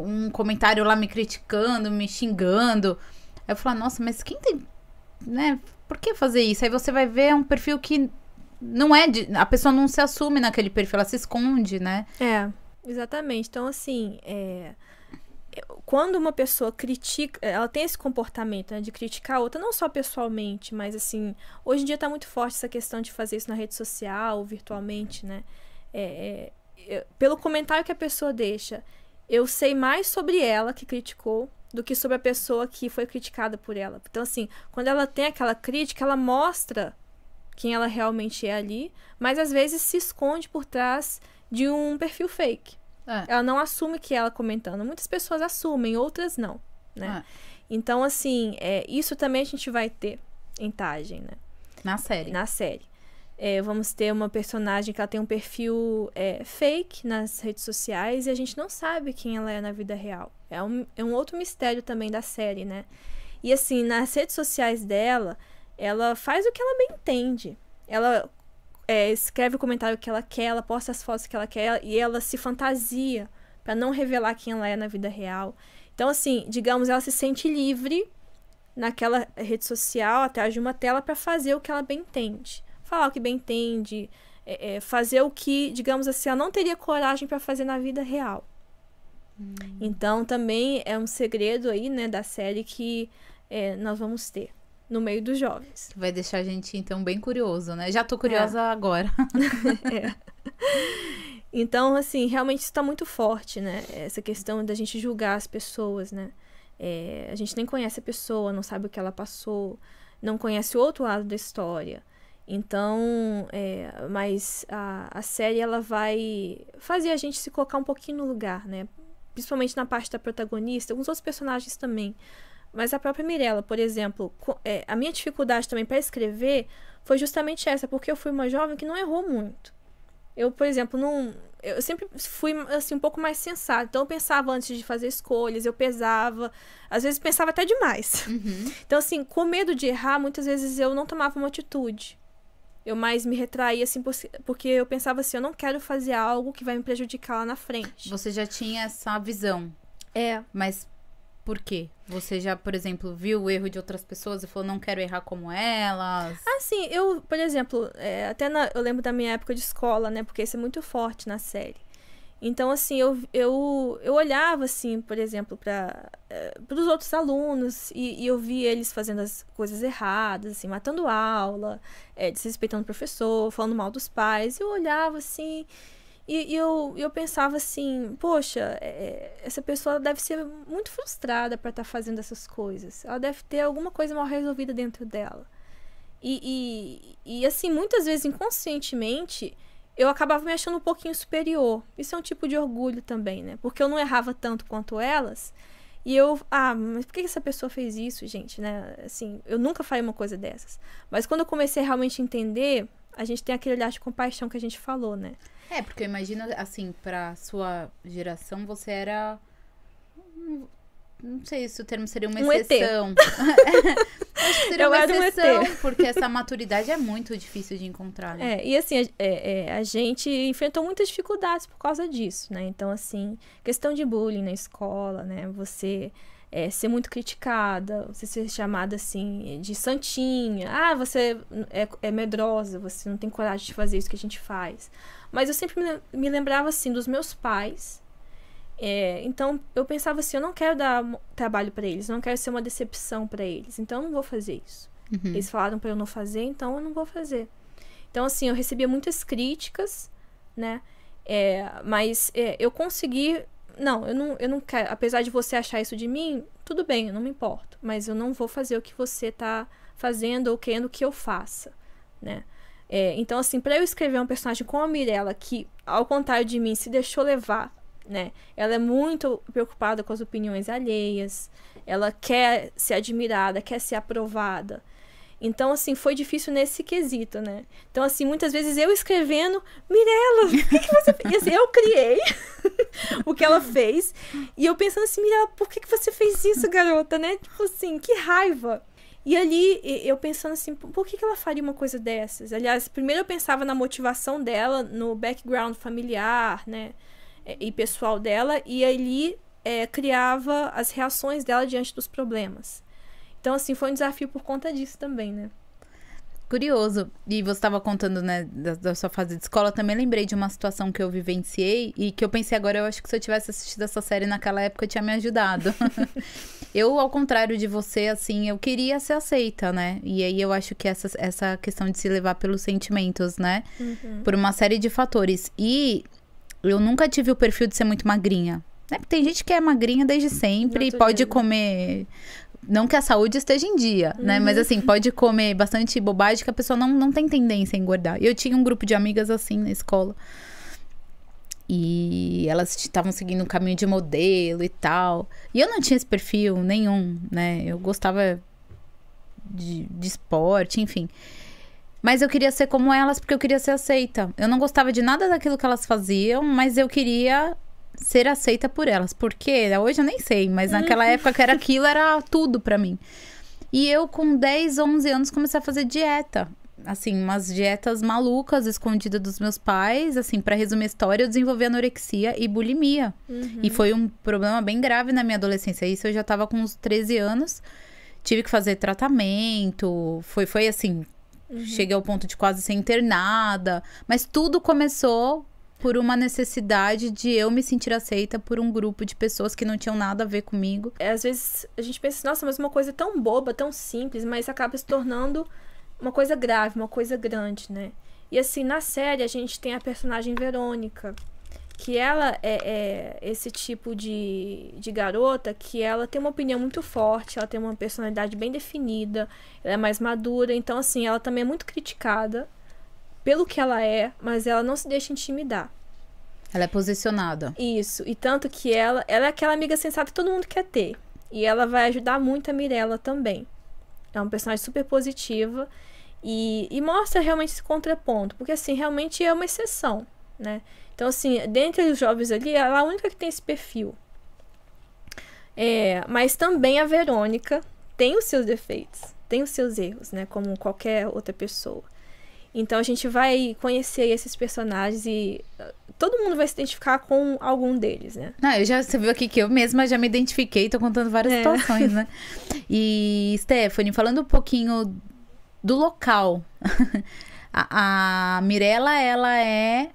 um comentário lá me criticando, me xingando. Aí eu falo, nossa, mas quem tem... né? Por que fazer isso? Aí você vai ver um perfil que... não é a pessoa não se assume naquele perfil, ela se esconde, né? Exatamente. Então, assim, quando uma pessoa critica, ela tem esse comportamento, né, de criticar a outra, não só pessoalmente, mas, assim, hoje em dia tá muito forte essa questão de fazer isso na rede social, virtualmente, né? Pelo comentário que a pessoa deixa, eu sei mais sobre ela que criticou do que sobre a pessoa que foi criticada por ela. Então, assim, quando ela tem aquela crítica, ela mostra quem ela realmente é ali, mas às vezes se esconde por trás de um perfil fake. Ela não assume que ela comentando. Muitas pessoas assumem, outras não, né? Então, assim, isso também a gente vai ter em Tagem, né? Na série. Vamos ter uma personagem que ela tem um perfil fake nas redes sociais e a gente não sabe quem ela é na vida real. É um outro mistério também da série, né? E, assim, nas redes sociais dela... ela faz o que ela bem entende. Ela escreve o comentário que ela quer, ela posta as fotos que ela quer e ela se fantasia para não revelar quem ela é na vida real. Então, assim, digamos, ela se sente livre naquela rede social, atrás de uma tela, para fazer o que ela bem entende. Falar o que bem entende, fazer o que, digamos assim, ela não teria coragem para fazer na vida real. Então, também é um segredo aí, né, da série que nós vamos ter no meio dos jovens. Vai deixar a gente, então, bem curioso, né? Já tô curiosa agora. Então, assim, realmente isso tá muito forte, né? Essa questão da gente julgar as pessoas, né? A gente nem conhece a pessoa, não sabe o que ela passou, não conhece o outro lado da história. Então, mas a série, ela vai fazer a gente se colocar um pouquinho no lugar, né? Principalmente na parte da protagonista, alguns outros personagens também. Mas a própria Mirella, por exemplo, a minha dificuldade também para escrever foi justamente essa, porque eu fui uma jovem que não errou muito. Eu, por exemplo, eu sempre fui assim, um pouco mais sensata. Então, eu pensava antes de fazer escolhas, eu pesava, às vezes pensava até demais. Então, assim, com medo de errar, muitas vezes eu não tomava uma atitude. Eu mais me retraía, assim, porque eu pensava assim, eu não quero fazer algo que vai me prejudicar lá na frente. Você já tinha essa visão. Mas... por quê? Você já, por exemplo, viu o erro de outras pessoas e falou, não quero errar como elas? Sim, eu, por exemplo, eu lembro da minha época de escola, né? Porque isso é muito forte na série. Então, assim, eu olhava, assim, por exemplo, para os outros alunos e eu via eles fazendo as coisas erradas, assim, matando aula, desrespeitando o professor, falando mal dos pais. Eu olhava, assim... E eu pensava assim, poxa, essa pessoa deve ser muito frustrada para estar fazendo essas coisas. Ela deve ter alguma coisa mal resolvida dentro dela. E assim, muitas vezes, inconscientemente, eu acabava me achando um pouquinho superior. Isso é um tipo de orgulho também, né? Porque eu não errava tanto quanto elas. E mas por que essa pessoa fez isso, gente, né? Assim, eu nunca faria uma coisa dessas. Mas quando eu comecei a realmente entender, a gente tem aquele olhar de compaixão que a gente falou, né? Porque eu imagino, assim, pra sua geração, você era... Não sei se o termo seria uma exceção. Acho que seria uma exceção, porque essa maturidade é muito difícil de encontrar, né? E assim, a gente enfrentou muitas dificuldades por causa disso, né? Então, assim, questão de bullying na escola, né? Você ser muito criticada, você ser chamada, assim, de santinha. Ah, você é medrosa, você não tem coragem de fazer isso que a gente faz. Mas eu sempre me lembrava, assim, dos meus pais. Então, eu pensava assim, eu não quero dar trabalho pra eles, eu não quero ser uma decepção pra eles, então eu não vou fazer isso. Eles falaram pra eu não fazer, então eu não vou fazer. Então, assim, eu recebia muitas críticas, né? Mas eu consegui... Não, eu não quero... Apesar de você achar isso de mim, tudo bem, eu não me importo. Mas eu não vou fazer o que você tá fazendo ou querendo que eu faça, né? Então, assim, pra eu escrever um personagem como a Mirella, que, ao contrário de mim, se deixou levar, né? Ela é muito preocupada com as opiniões alheias, ela quer ser admirada, quer ser aprovada. Então, assim, foi difícil nesse quesito, né? Então, assim, muitas vezes eu escrevendo, Mirella, o que você fez? E, assim, eu criei o que ela fez, e eu pensando assim, Mirella, por que você fez isso, garota, né? Tipo assim, que raiva. E ali, eu pensando assim, por que ela faria uma coisa dessas? Aliás, primeiro eu pensava na motivação dela, no background familiar, né? E pessoal dela, e ali criava as reações dela diante dos problemas. Então, assim, foi um desafio por conta disso também, né? Curioso. E você estava contando, né, da sua fase de escola, também lembrei de uma situação que eu vivenciei e que eu pensei agora, eu acho que se eu tivesse assistido essa série naquela época, tinha me ajudado. Eu, ao contrário de você, assim, eu queria ser aceita, né? E aí eu acho que essa questão de se levar pelos sentimentos, né? Por uma série de fatores. E eu nunca tive o perfil de ser muito magrinha. Né? Porque tem gente que é magrinha desde sempre e pode comer... Não que a saúde esteja em dia, né? Mas assim, pode comer bastante bobagem que a pessoa não tem tendência a engordar. Eu tinha um grupo de amigas assim na escola. E elas estavam seguindo um caminho de modelo e tal. E eu não tinha esse perfil nenhum, né? Eu gostava de esporte, enfim. Mas eu queria ser como elas porque eu queria ser aceita. Eu não gostava de nada daquilo que elas faziam, mas eu queria... ser aceita por elas. Por quê? Hoje eu nem sei, mas naquela época que era aquilo, era tudo pra mim. E eu, com 10, 11 anos, comecei a fazer dieta. Assim, umas dietas malucas, escondidas dos meus pais. Assim, pra resumir a história, eu desenvolvi anorexia e bulimia. E foi um problema bem grave na minha adolescência. Isso eu já tava com uns 13 anos. Tive que fazer tratamento. Foi assim, cheguei ao ponto de quase ser internada. Mas tudo começou... por uma necessidade de eu me sentir aceita por um grupo de pessoas que não tinham nada a ver comigo. Às vezes a gente pensa, nossa, mas uma coisa tão boba, tão simples, mas acaba se tornando uma coisa grave, uma coisa grande, né? E assim, na série a gente tem a personagem Verônica, que ela é esse tipo de garota que ela tem uma opinião muito forte, ela tem uma personalidade bem definida, ela é mais madura, então assim, ela também é muito criticada pelo que ela é, mas ela não se deixa intimidar. Ela é posicionada. Isso, e tanto que ela é aquela amiga sensata que todo mundo quer ter. E ela vai ajudar muito a Mirella também. É uma personagem super positiva e mostra realmente esse contraponto, porque assim, realmente é uma exceção, né? Então assim, dentre os jovens ali, ela é a única que tem esse perfil. Mas também a Verônica tem os seus defeitos, tem os seus erros, né? Como qualquer outra pessoa. Então a gente vai conhecer esses personagens e todo mundo vai se identificar com algum deles, né? Você viu aqui que eu mesma já me identifiquei, tô contando várias situações, né? E, Stephanie, falando um pouquinho do local. a Mirella, ela é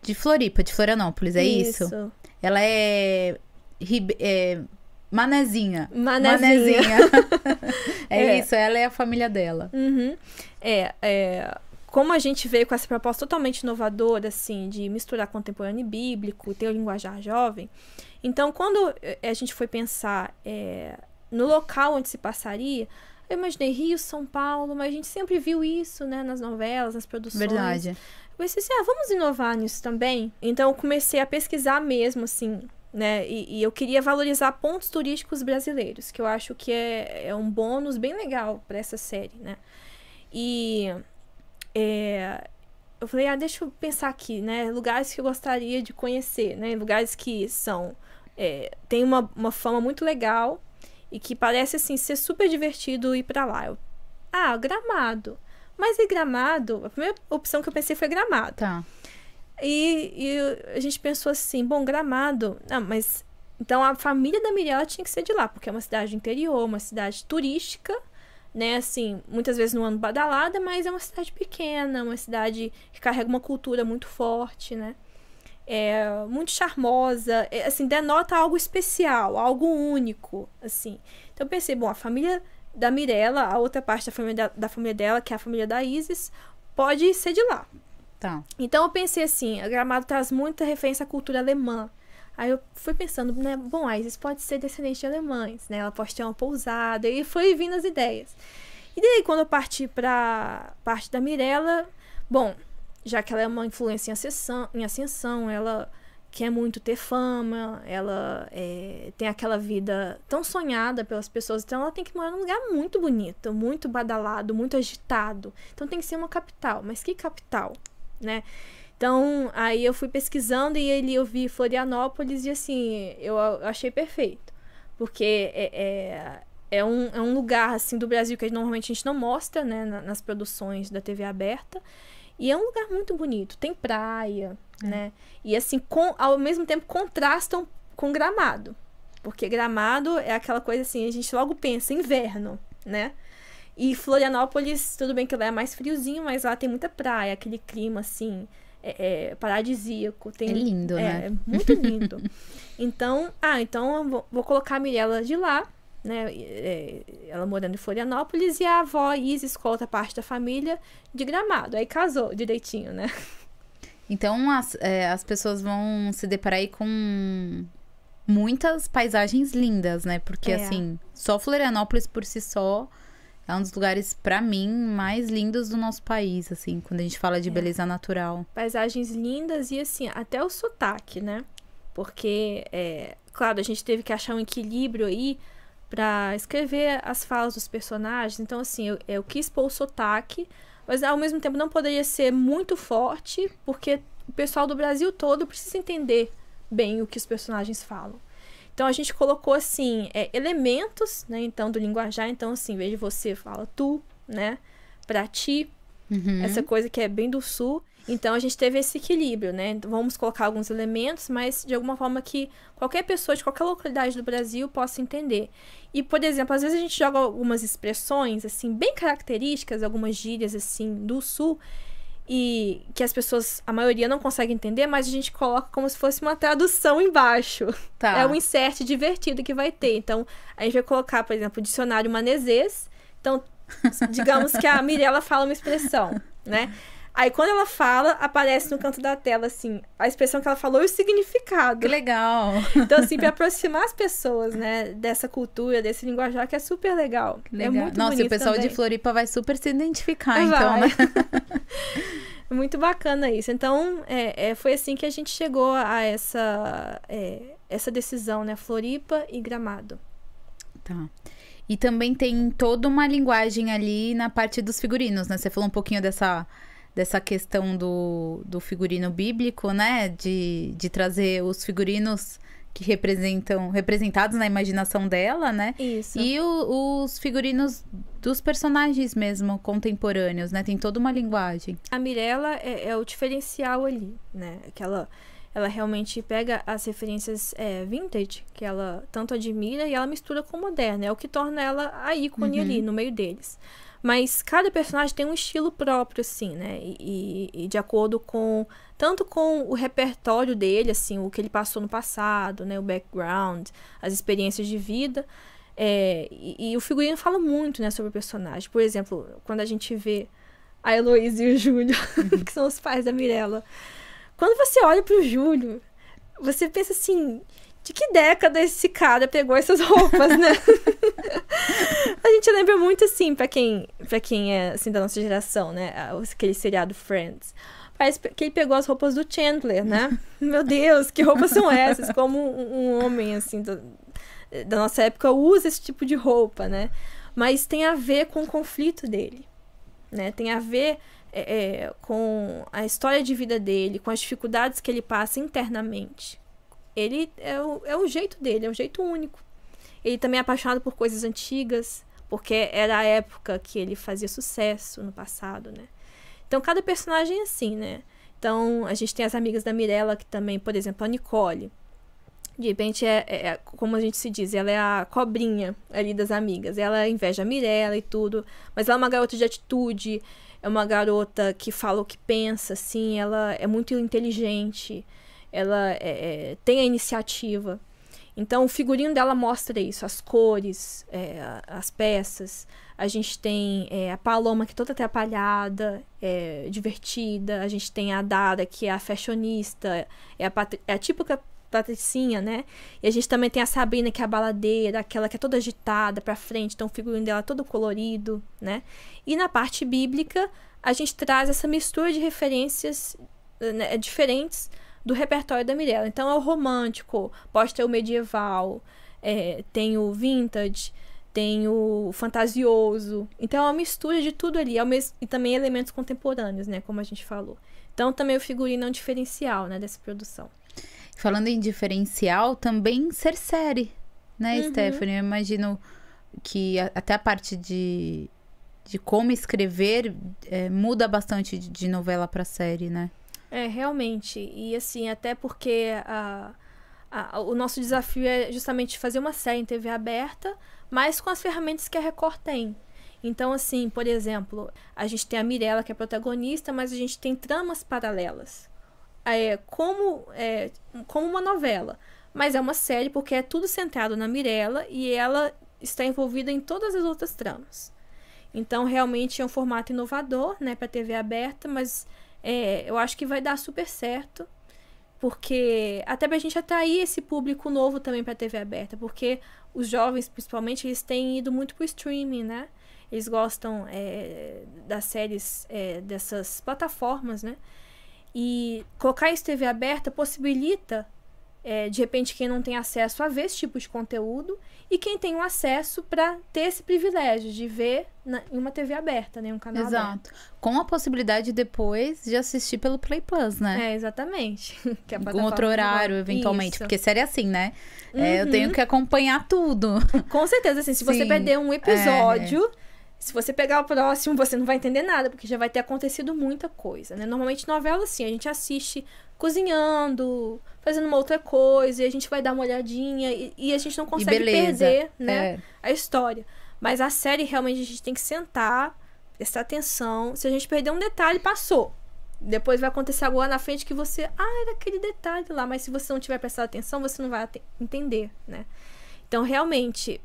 de Floripa, de Florianópolis, é isso? Ela é Manezinha. Isso, ela é a família dela. Como a gente veio com essa proposta totalmente inovadora, assim, de misturar contemporâneo e bíblico, ter o linguajar jovem, então quando a gente foi pensar no local onde se passaria, eu imaginei Rio, São Paulo, mas a gente sempre viu isso, né, nas novelas, nas produções. Verdade. Eu pensei assim, vamos inovar nisso também? Então, eu comecei a pesquisar mesmo, assim, né, e eu queria valorizar pontos turísticos brasileiros, que eu acho que é um bônus bem legal para essa série, né. E eu falei, deixa eu pensar aqui, né, lugares que eu gostaria de conhecer, né, lugares que tem uma fama muito legal e que parece, assim, ser super divertido ir pra lá. Gramado. Mas e Gramado? A primeira opção que eu pensei foi Gramado. Tá. E a gente pensou assim, bom, Gramado... Não, mas... Então, a família da Mirella tinha que ser de lá, porque é uma cidade do interior, uma cidade turística, né, assim, muitas vezes no ano badalada, mas é uma cidade pequena, uma cidade que carrega uma cultura muito forte, né? Muito charmosa, assim, denota algo especial, algo único, assim. Então eu pensei, bom, a família da Mirella, a outra parte da família dela, que é a família da Isis, pode ser de lá. Tá. Então eu pensei assim, a Gramado traz muita referência à cultura alemã. Aí eu fui pensando, né, bom, a Isis pode ser descendente de alemães, né, ela pode ter uma pousada, e foi vindo as ideias. E daí, quando eu parti pra parte da Mirella, bom, já que ela é uma influência em ascensão, ela quer muito ter fama, ela tem aquela vida tão sonhada pelas pessoas, então ela tem que morar num lugar muito bonito, muito badalado, muito agitado. Então tem que ser uma capital. Mas que capital, né? Então, aí eu fui pesquisando e eu vi Florianópolis e, assim, eu achei perfeito. Porque é um lugar, assim, do Brasil que normalmente a gente não mostra, né, nas produções da TV aberta. E é um lugar muito bonito. Tem praia, né? E, assim, ao mesmo tempo, contrastam com Gramado. Porque Gramado é aquela coisa, assim, a gente logo pensa inverno, né? E Florianópolis, tudo bem que lá é mais friozinho, mas lá tem muita praia, aquele clima, assim... paradisíaco. É lindo, né? É muito lindo. Então eu vou colocar a Mirella de lá, né? Ela morando em Florianópolis, e a avó Isis com a outra parte da família de Gramado. Aí casou direitinho, né? Então as pessoas vão se deparar aí com muitas paisagens lindas, né? Porque assim, só Florianópolis por si só é um dos lugares, pra mim, mais lindos do nosso país, assim, quando a gente fala de beleza natural. Paisagens lindas e, assim, até o sotaque, né? Porque, claro, a gente teve que achar um equilíbrio aí pra escrever as falas dos personagens. Então, assim, eu quis pôr o sotaque, mas ao mesmo tempo não poderia ser muito forte, porque o pessoal do Brasil todo precisa entender bem o que os personagens falam. Então, a gente colocou, assim, elementos, né, então, do linguajar. Então, assim, em vez de você, fala tu, né, pra ti, essa coisa que é bem do sul. Então, a gente teve esse equilíbrio, né? Então, vamos colocar alguns elementos, mas de alguma forma que qualquer pessoa de qualquer localidade do Brasil possa entender. E, por exemplo, às vezes a gente joga algumas expressões, assim, bem características, algumas gírias, assim, do sul, e que as pessoas, a maioria não consegue entender, mas a gente coloca como se fosse uma tradução embaixo. Tá. É um insert divertido que vai ter. Então, a gente vai colocar, por exemplo, o dicionário manezês. Então, digamos que a Mirella fala uma expressão, né? Aí, quando ela fala, aparece no canto da tela, assim, a expressão que ela falou e o significado. Que legal! Então, assim, pra aproximar as pessoas, né, dessa cultura, desse linguajar, que é super legal. Legal. É muito Nossa, bonito e o pessoal também. de Floripa vai super se identificar, então, né? É muito bacana isso. Então, foi assim que a gente chegou a essa decisão, né? Floripa e Gramado. Tá. E também tem toda uma linguagem ali na parte dos figurinos, né? Você falou um pouquinho dessa questão do figurino bíblico, né? De trazer os figurinos que representados na imaginação dela, né? Isso. E os figurinos dos personagens mesmo, contemporâneos, né? Tem toda uma linguagem. A Mirella é o diferencial ali, né? Que ela realmente pega as referências vintage, que ela tanto admira, e ela mistura com o moderno. É o que torna ela a ícone ali, no meio deles. Mas cada personagem tem um estilo próprio, assim, né? E de acordo com... Tanto com o repertório dele, assim, o que ele passou no passado, né? O background, as experiências de vida. E o figurino fala muito, né? Sobre o personagem. Por exemplo, quando a gente vê a Heloísa e o Júlio, que são os pais da Mirella. Quando você olha pro Júlio, você pensa assim... de que década esse cara pegou essas roupas, né? A gente lembra muito, assim, pra quem é, assim, da nossa geração, né? Aquele seriado Friends. Parece que ele pegou as roupas do Chandler, né? Meu Deus, que roupas são essas? Como um homem, assim, da nossa época usa esse tipo de roupa, né? Mas tem a ver com o conflito dele, né? Tem a ver com a história de vida dele, com as dificuldades que ele passa internamente. Ele é o jeito dele, é um jeito único. Ele também é apaixonado por coisas antigas, porque era a época que ele fazia sucesso no passado, né? Então, cada personagem é assim, né? Então, a gente tem as amigas da Mirella, que também, por exemplo, a Nicole. De repente, como a gente se diz, ela é a cobrinha ali das amigas. Ela inveja a Mirella e tudo, mas ela é uma garota de atitude, é uma garota que fala o que pensa, assim, ela é muito inteligente, ela tem a iniciativa. Então, o figurino dela mostra isso, as cores, as peças. A gente tem a Paloma, que é toda atrapalhada, divertida. A gente tem a Dara, que é a fashionista, é a típica patricinha, né? E a gente também tem a Sabrina, que é a baladeira, aquela que é toda agitada pra frente. Então, o figurino dela é todo colorido, né? E na parte bíblica, a gente traz essa mistura de referências, né, diferentes do repertório da Mirella. Então, é o romântico, pode ter o medieval, tem o vintage, tem o fantasioso. Então, é uma mistura de tudo ali. E também elementos contemporâneos, né? Como a gente falou. Então, também o figurino é um diferencial, né, dessa produção. Falando em diferencial, também ser série, né, Stephanie? Eu imagino que até a parte de como escrever muda bastante de novela para série, né? Realmente. E assim, até porque o nosso desafio é justamente fazer uma série em TV aberta, mas com as ferramentas que a Record tem. Então, assim, por exemplo, a gente tem a Mirella, que é protagonista, mas a gente tem tramas paralelas. Como uma novela. Mas é uma série porque é tudo centrado na Mirella e ela está envolvida em todas as outras tramas. Então, realmente é um formato inovador, né, para TV aberta, mas eu acho que vai dar super certo, porque até pra gente atrair esse público novo também pra TV aberta, porque os jovens, principalmente, eles têm ido muito pro streaming, né? Eles gostam das séries dessas plataformas, né? E colocar isso em TV aberta possibilita, de repente, quem não tem acesso a ver esse tipo de conteúdo e quem tem o acesso para ter esse privilégio de ver em uma TV aberta, né? Um canal aberto. Com a possibilidade depois de assistir pelo Play Plus, né? Exatamente. Que é com outro horário, eventualmente. Isso. Porque série é assim, né? Eu tenho que acompanhar tudo. Com certeza, assim, se você perder um episódio... Se você pegar o próximo, você não vai entender nada, porque já vai ter acontecido muita coisa, né? Normalmente, novela, assim, a gente assiste cozinhando, fazendo uma outra coisa, e a gente vai dar uma olhadinha, e a gente não consegue perder, né, a história. Mas a série, realmente, a gente tem que sentar, prestar atenção. Se a gente perder um detalhe, passou. Depois vai acontecer algo lá na frente que você... era aquele detalhe lá. Mas se você não tiver prestado atenção, você não vai entender, né? Então, realmente,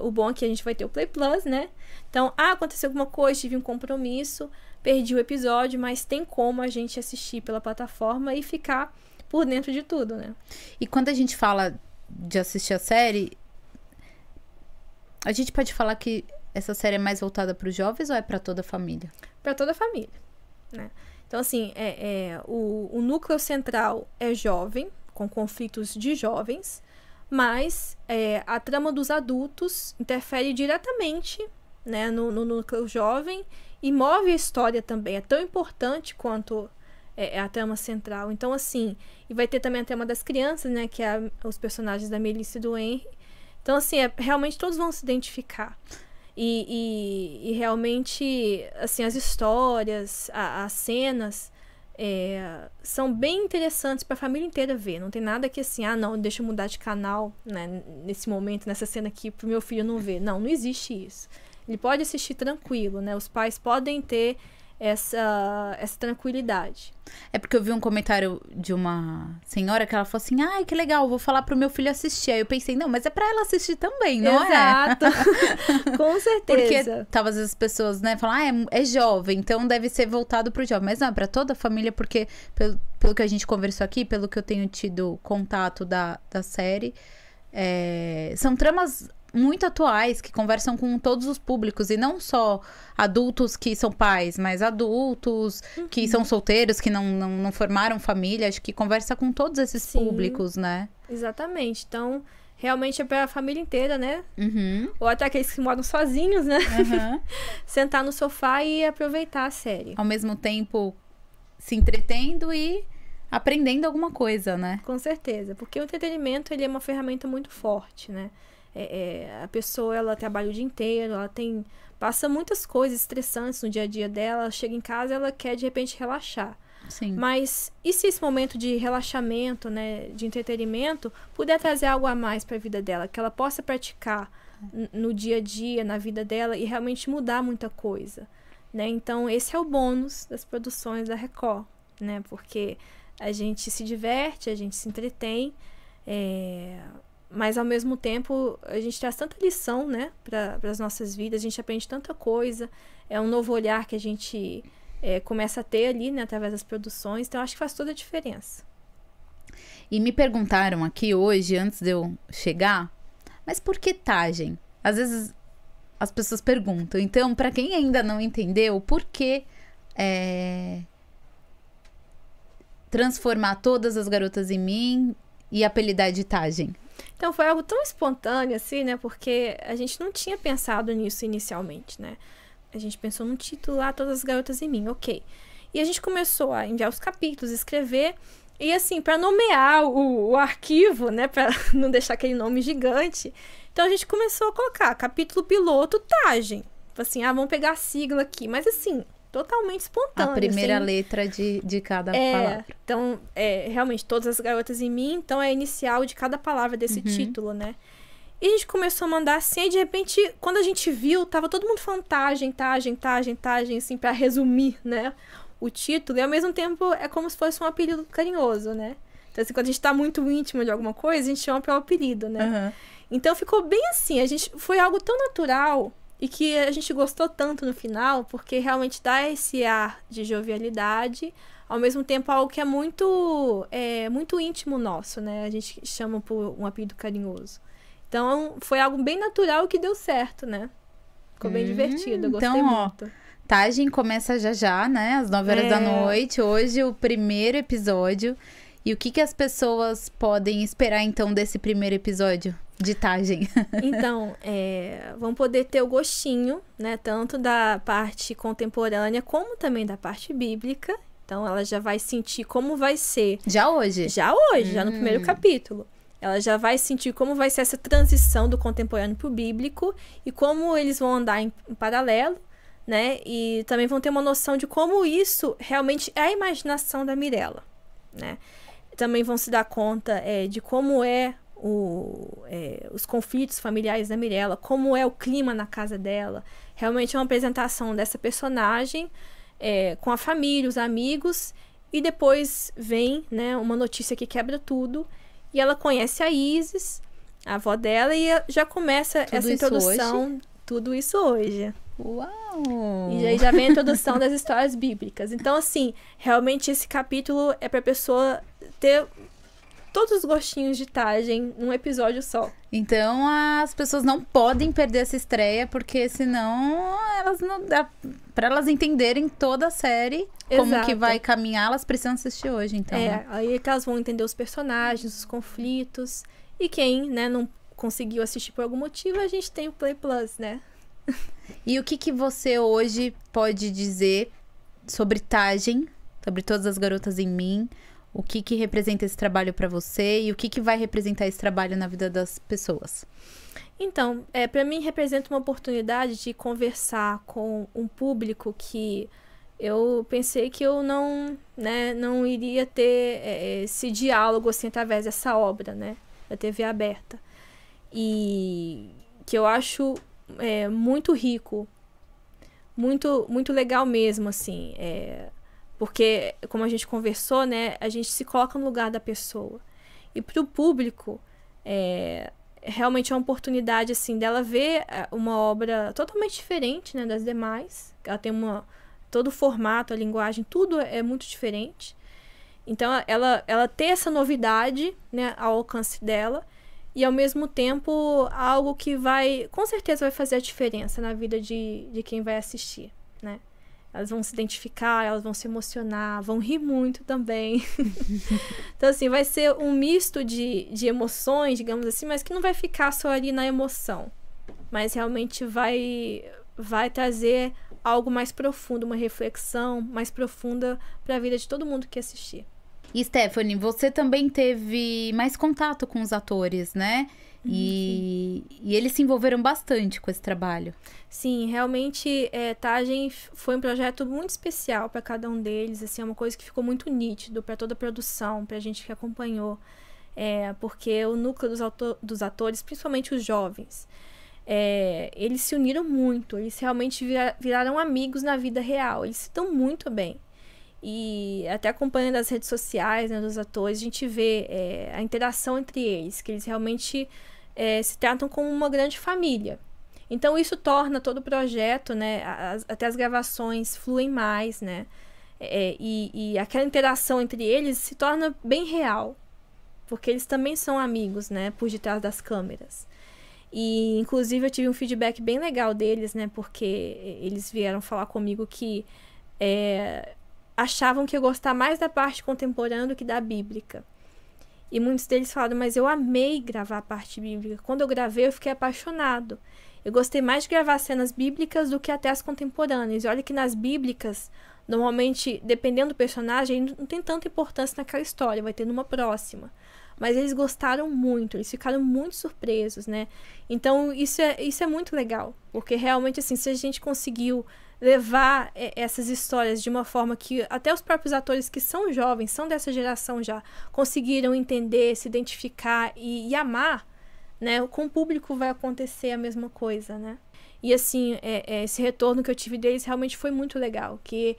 o bom é que a gente vai ter o Play Plus, né? Então, aconteceu alguma coisa, tive um compromisso, perdi o episódio, mas tem como a gente assistir pela plataforma e ficar por dentro de tudo, né? E quando a gente fala de assistir a série, a gente pode falar que essa série é mais voltada para os jovens ou é para toda a família? Para toda a família, né? Então, assim, o núcleo central é jovem, com conflitos de jovens, mas a trama dos adultos interfere diretamente, né, no núcleo jovem e move a história também. É tão importante quanto a trama central. Então, assim, e vai ter também a trama das crianças, né, que é os personagens da Melissa e do Henry. Então, assim, realmente todos vão se identificar. E realmente, assim, as histórias, as cenas... são bem interessantes para a família inteira ver. Não tem nada que assim, não, deixa eu mudar de canal, né, nesse momento, nessa cena aqui, pro meu filho não ver. Não existe isso. Ele pode assistir tranquilo, né? Os pais podem ter essa tranquilidade. É porque eu vi um comentário de uma senhora que ela falou assim, ai, que legal, vou falar pro meu filho assistir. Aí eu pensei, não, mas é pra ela assistir também, não Exato. Com certeza. Porque tava às vezes as pessoas, né, falam, é jovem, então deve ser voltado pro jovem. Mas não, é pra toda a família, porque pelo que a gente conversou aqui, pelo que eu tenho tido contato da série, são tramas muito atuais, que conversam com todos os públicos, e não só adultos que são pais, mas adultos que são solteiros, que não formaram família, acho que conversa com todos esses públicos, né? Exatamente, então realmente é pra família inteira, né? Ou até aqueles que moram sozinhos, né? Sentar no sofá e aproveitar a série. Ao mesmo tempo se entretendo e aprendendo alguma coisa, né? Com certeza, porque o entretenimento, ele é uma ferramenta muito forte, né? A pessoa, ela trabalha o dia inteiro, ela passa muitas coisas estressantes no dia a dia dela, chega em casa, ela quer de repente relaxar. Sim. Mas e se esse momento de relaxamento, né, de entretenimento, puder trazer algo a mais para a vida dela, que ela possa praticar no dia a dia, na vida dela, e realmente mudar muita coisa, né? Então esse é o bônus das produções da Record, né? Porque a gente se diverte, a gente se entretém, mas ao mesmo tempo a gente traz tanta lição, né, para as nossas vidas, a gente aprende tanta coisa, é um novo olhar que a gente começa a ter ali, né, através das produções, então acho que faz toda a diferença. E me perguntaram aqui hoje, antes de eu chegar, mas por que Tagem? Às vezes as pessoas perguntam, então para quem ainda não entendeu, por que transformar Todas as Garotas em Mim e apelidar de Tagem? Então foi algo tão espontâneo assim, né? Porque a gente não tinha pensado nisso inicialmente, né? A gente pensou num título lá, Todas as Garotas em Mim, ok. E a gente começou a enviar os capítulos, escrever, e assim, para nomear o arquivo, né? Para não deixar aquele nome gigante. Então a gente começou a colocar capítulo piloto, Tagem. Assim, vamos pegar a sigla aqui. Mas assim, totalmente espontâneo. A primeira assim. letra de cada palavra. Então, realmente, Todas as Garotas em Mim, então é a inicial de cada palavra desse título, né? E a gente começou a mandar assim, e de repente, quando a gente viu, tava todo mundo falando Tagem, assim, pra resumir, né? O título, e ao mesmo tempo é como se fosse um apelido carinhoso, né? Então, assim, quando a gente tá muito íntimo de alguma coisa, a gente chama pelo apelido, né? Então ficou bem assim, foi algo tão natural e que a gente gostou tanto no final, porque realmente dá esse ar de jovialidade, ao mesmo tempo algo que é muito íntimo nosso, né? A gente chama por um apelido carinhoso. Então, foi algo bem natural que deu certo, né? Ficou bem divertido, eu gostei muito. Tagem começa já, né? Às 9h da noite. Hoje, o primeiro episódio. E o que as pessoas podem esperar, então, desse primeiro episódio de Tagem? Então, vão poder ter o gostinho, né? Tanto da parte contemporânea, como também da parte bíblica. Então, ela já vai sentir como vai ser. Já hoje? Já no primeiro capítulo. Ela já vai sentir como vai ser essa transição do contemporâneo para o bíblico e como eles vão andar em paralelo, né? E também vão ter uma noção de como isso realmente é a imaginação da Mirella, né? Também vão se dar conta de como os conflitos familiares da Mirella, como é o clima na casa dela. Realmente é uma apresentação dessa personagem com a família, os amigos, e depois vem, né, uma notícia que quebra tudo. E ela conhece a Isis, a avó dela, e já começa essa introdução. Tudo isso hoje. Uau! E aí já vem a introdução das histórias bíblicas. Então, assim, realmente esse capítulo é pra pessoa ter todos os gostinhos de Tagem num episódio só. Então, as pessoas não podem perder essa estreia, porque senão elas não dá pra elas entenderem toda a série, como que vai caminhar, elas precisam assistir hoje, então. Né? Aí que elas vão entender os personagens, os conflitos. E quem, né, não conseguiu assistir por algum motivo, a gente tem o Play Plus, né? E o que você hoje pode dizer sobre Tagem, sobre Todas as Garotas em Mim? O que representa esse trabalho para você e o que vai representar esse trabalho na vida das pessoas? Então, para mim representa uma oportunidade de conversar com um público que eu pensei que eu não iria ter esse diálogo assim através dessa obra, né, da TV aberta. E que eu acho muito rico muito, muito legal mesmo, assim. Porque, como a gente conversou, né, a gente se coloca no lugar da pessoa. E para o público, realmente é uma oportunidade, assim, dela ver uma obra totalmente diferente, né, das demais. Ela tem todo o formato, a linguagem, tudo é muito diferente. Então, ela ter essa novidade, né, ao alcance dela, e ao mesmo tempo algo que com certeza vai fazer a diferença na vida de quem vai assistir, né? Elas vão se identificar, elas vão se emocionar, vão rir muito também. Então, assim, vai ser um misto de emoções, digamos assim, mas que não vai ficar só ali na emoção. Mas realmente vai trazer algo mais profundo, uma reflexão mais profunda para a vida de todo mundo que assistir. E Stephanie, você também teve mais contato com os atores, né? E eles se envolveram bastante com esse trabalho. Sim, realmente, Tagem foi um projeto muito especial para cada um deles, assim, é uma coisa que ficou muito nítido para toda a produção, para a gente que acompanhou, porque o núcleo dos atores, principalmente os jovens, eles se uniram muito, eles realmente viraram amigos na vida real, eles se dão muito bem. E até acompanhando as redes sociais, né, dos atores, a gente vê a interação entre eles, que eles realmente se tratam como uma grande família. Então isso torna todo o projeto, né, até as gravações fluem mais, né, e aquela interação entre eles se torna bem real, porque eles também são amigos, né, por detrás das câmeras. E inclusive eu tive um feedback bem legal deles, né, porque eles vieram falar comigo que achavam que eu gostava mais da parte contemporânea do que da bíblica. E muitos deles falaram, mas eu amei gravar a parte bíblica. Quando eu gravei, eu fiquei apaixonado. Eu gostei mais de gravar cenas bíblicas do que até as contemporâneas. E olha que nas bíblicas, normalmente, dependendo do personagem, não tem tanta importância naquela história, vai ter numa próxima. Mas eles gostaram muito, eles ficaram muito surpresos, né? Então, isso é muito legal. Porque realmente, assim, se a gente conseguiu levar essas histórias de uma forma que até os próprios atores que são jovens, são dessa geração já, conseguiram entender, se identificar e amar, né? Com o público vai acontecer a mesma coisa, né? E assim, esse retorno que eu tive deles realmente foi muito legal, que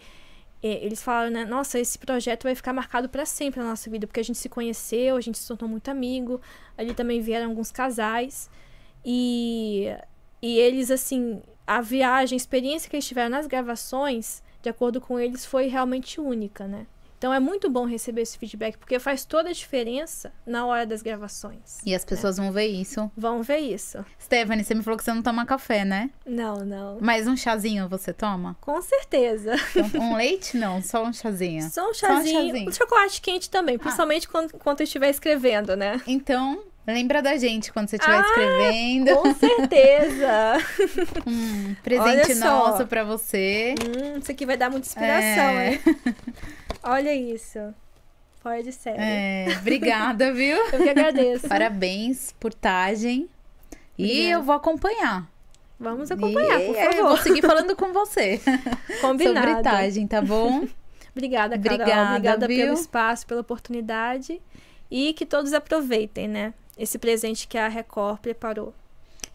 eles falaram, né? Nossa, esse projeto vai ficar marcado para sempre na nossa vida, porque a gente se conheceu, a gente se tornou muito amigo, ali também vieram alguns casais, e eles, assim, a viagem, a experiência que eles tiveram nas gravações, de acordo com eles, foi realmente única, né? Então é muito bom receber esse feedback, porque faz toda a diferença na hora das gravações. E as pessoas vão ver isso. Vão ver isso. Stephanie, você me falou que você não toma café, né? Não. Mas um chazinho você toma? Com certeza. Então, um leite não, só um chazinho. Só um chazinho. Um chocolate quente também, principalmente quando eu estiver escrevendo, né? Então, lembra da gente quando você estiver escrevendo. Com certeza. Presente nosso pra você. Isso aqui vai dar muita inspiração, hein? Olha isso. Fora de série. Obrigada, viu? Eu que agradeço. Parabéns por Tagem. E eu vou acompanhar. Vamos acompanhar, por favor. Eu vou seguir falando com você. Combinado. Sobre Tagem, tá bom? Obrigada, Carol. Obrigada pelo espaço, pela oportunidade. E que todos aproveitem, né? Esse presente que a Record preparou.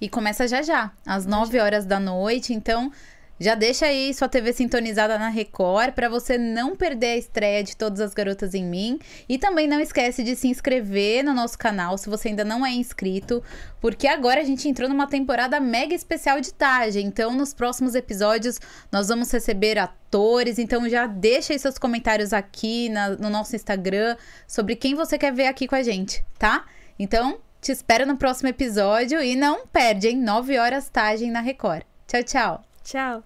E começa já, às 9 horas da noite. Então, já deixa aí sua TV sintonizada na Record para você não perder a estreia de Todas as Garotas em Mim. E também não esquece de se inscrever no nosso canal se você ainda não é inscrito, porque agora a gente entrou numa temporada mega especial de Tagem. Então, nos próximos episódios, nós vamos receber atores. Então, já deixa aí seus comentários aqui no nosso Instagram sobre quem você quer ver aqui com a gente, tá? Então, te espero no próximo episódio e não perde, hein? 9 horas Tagem na Record. Tchau, tchau. Tchau.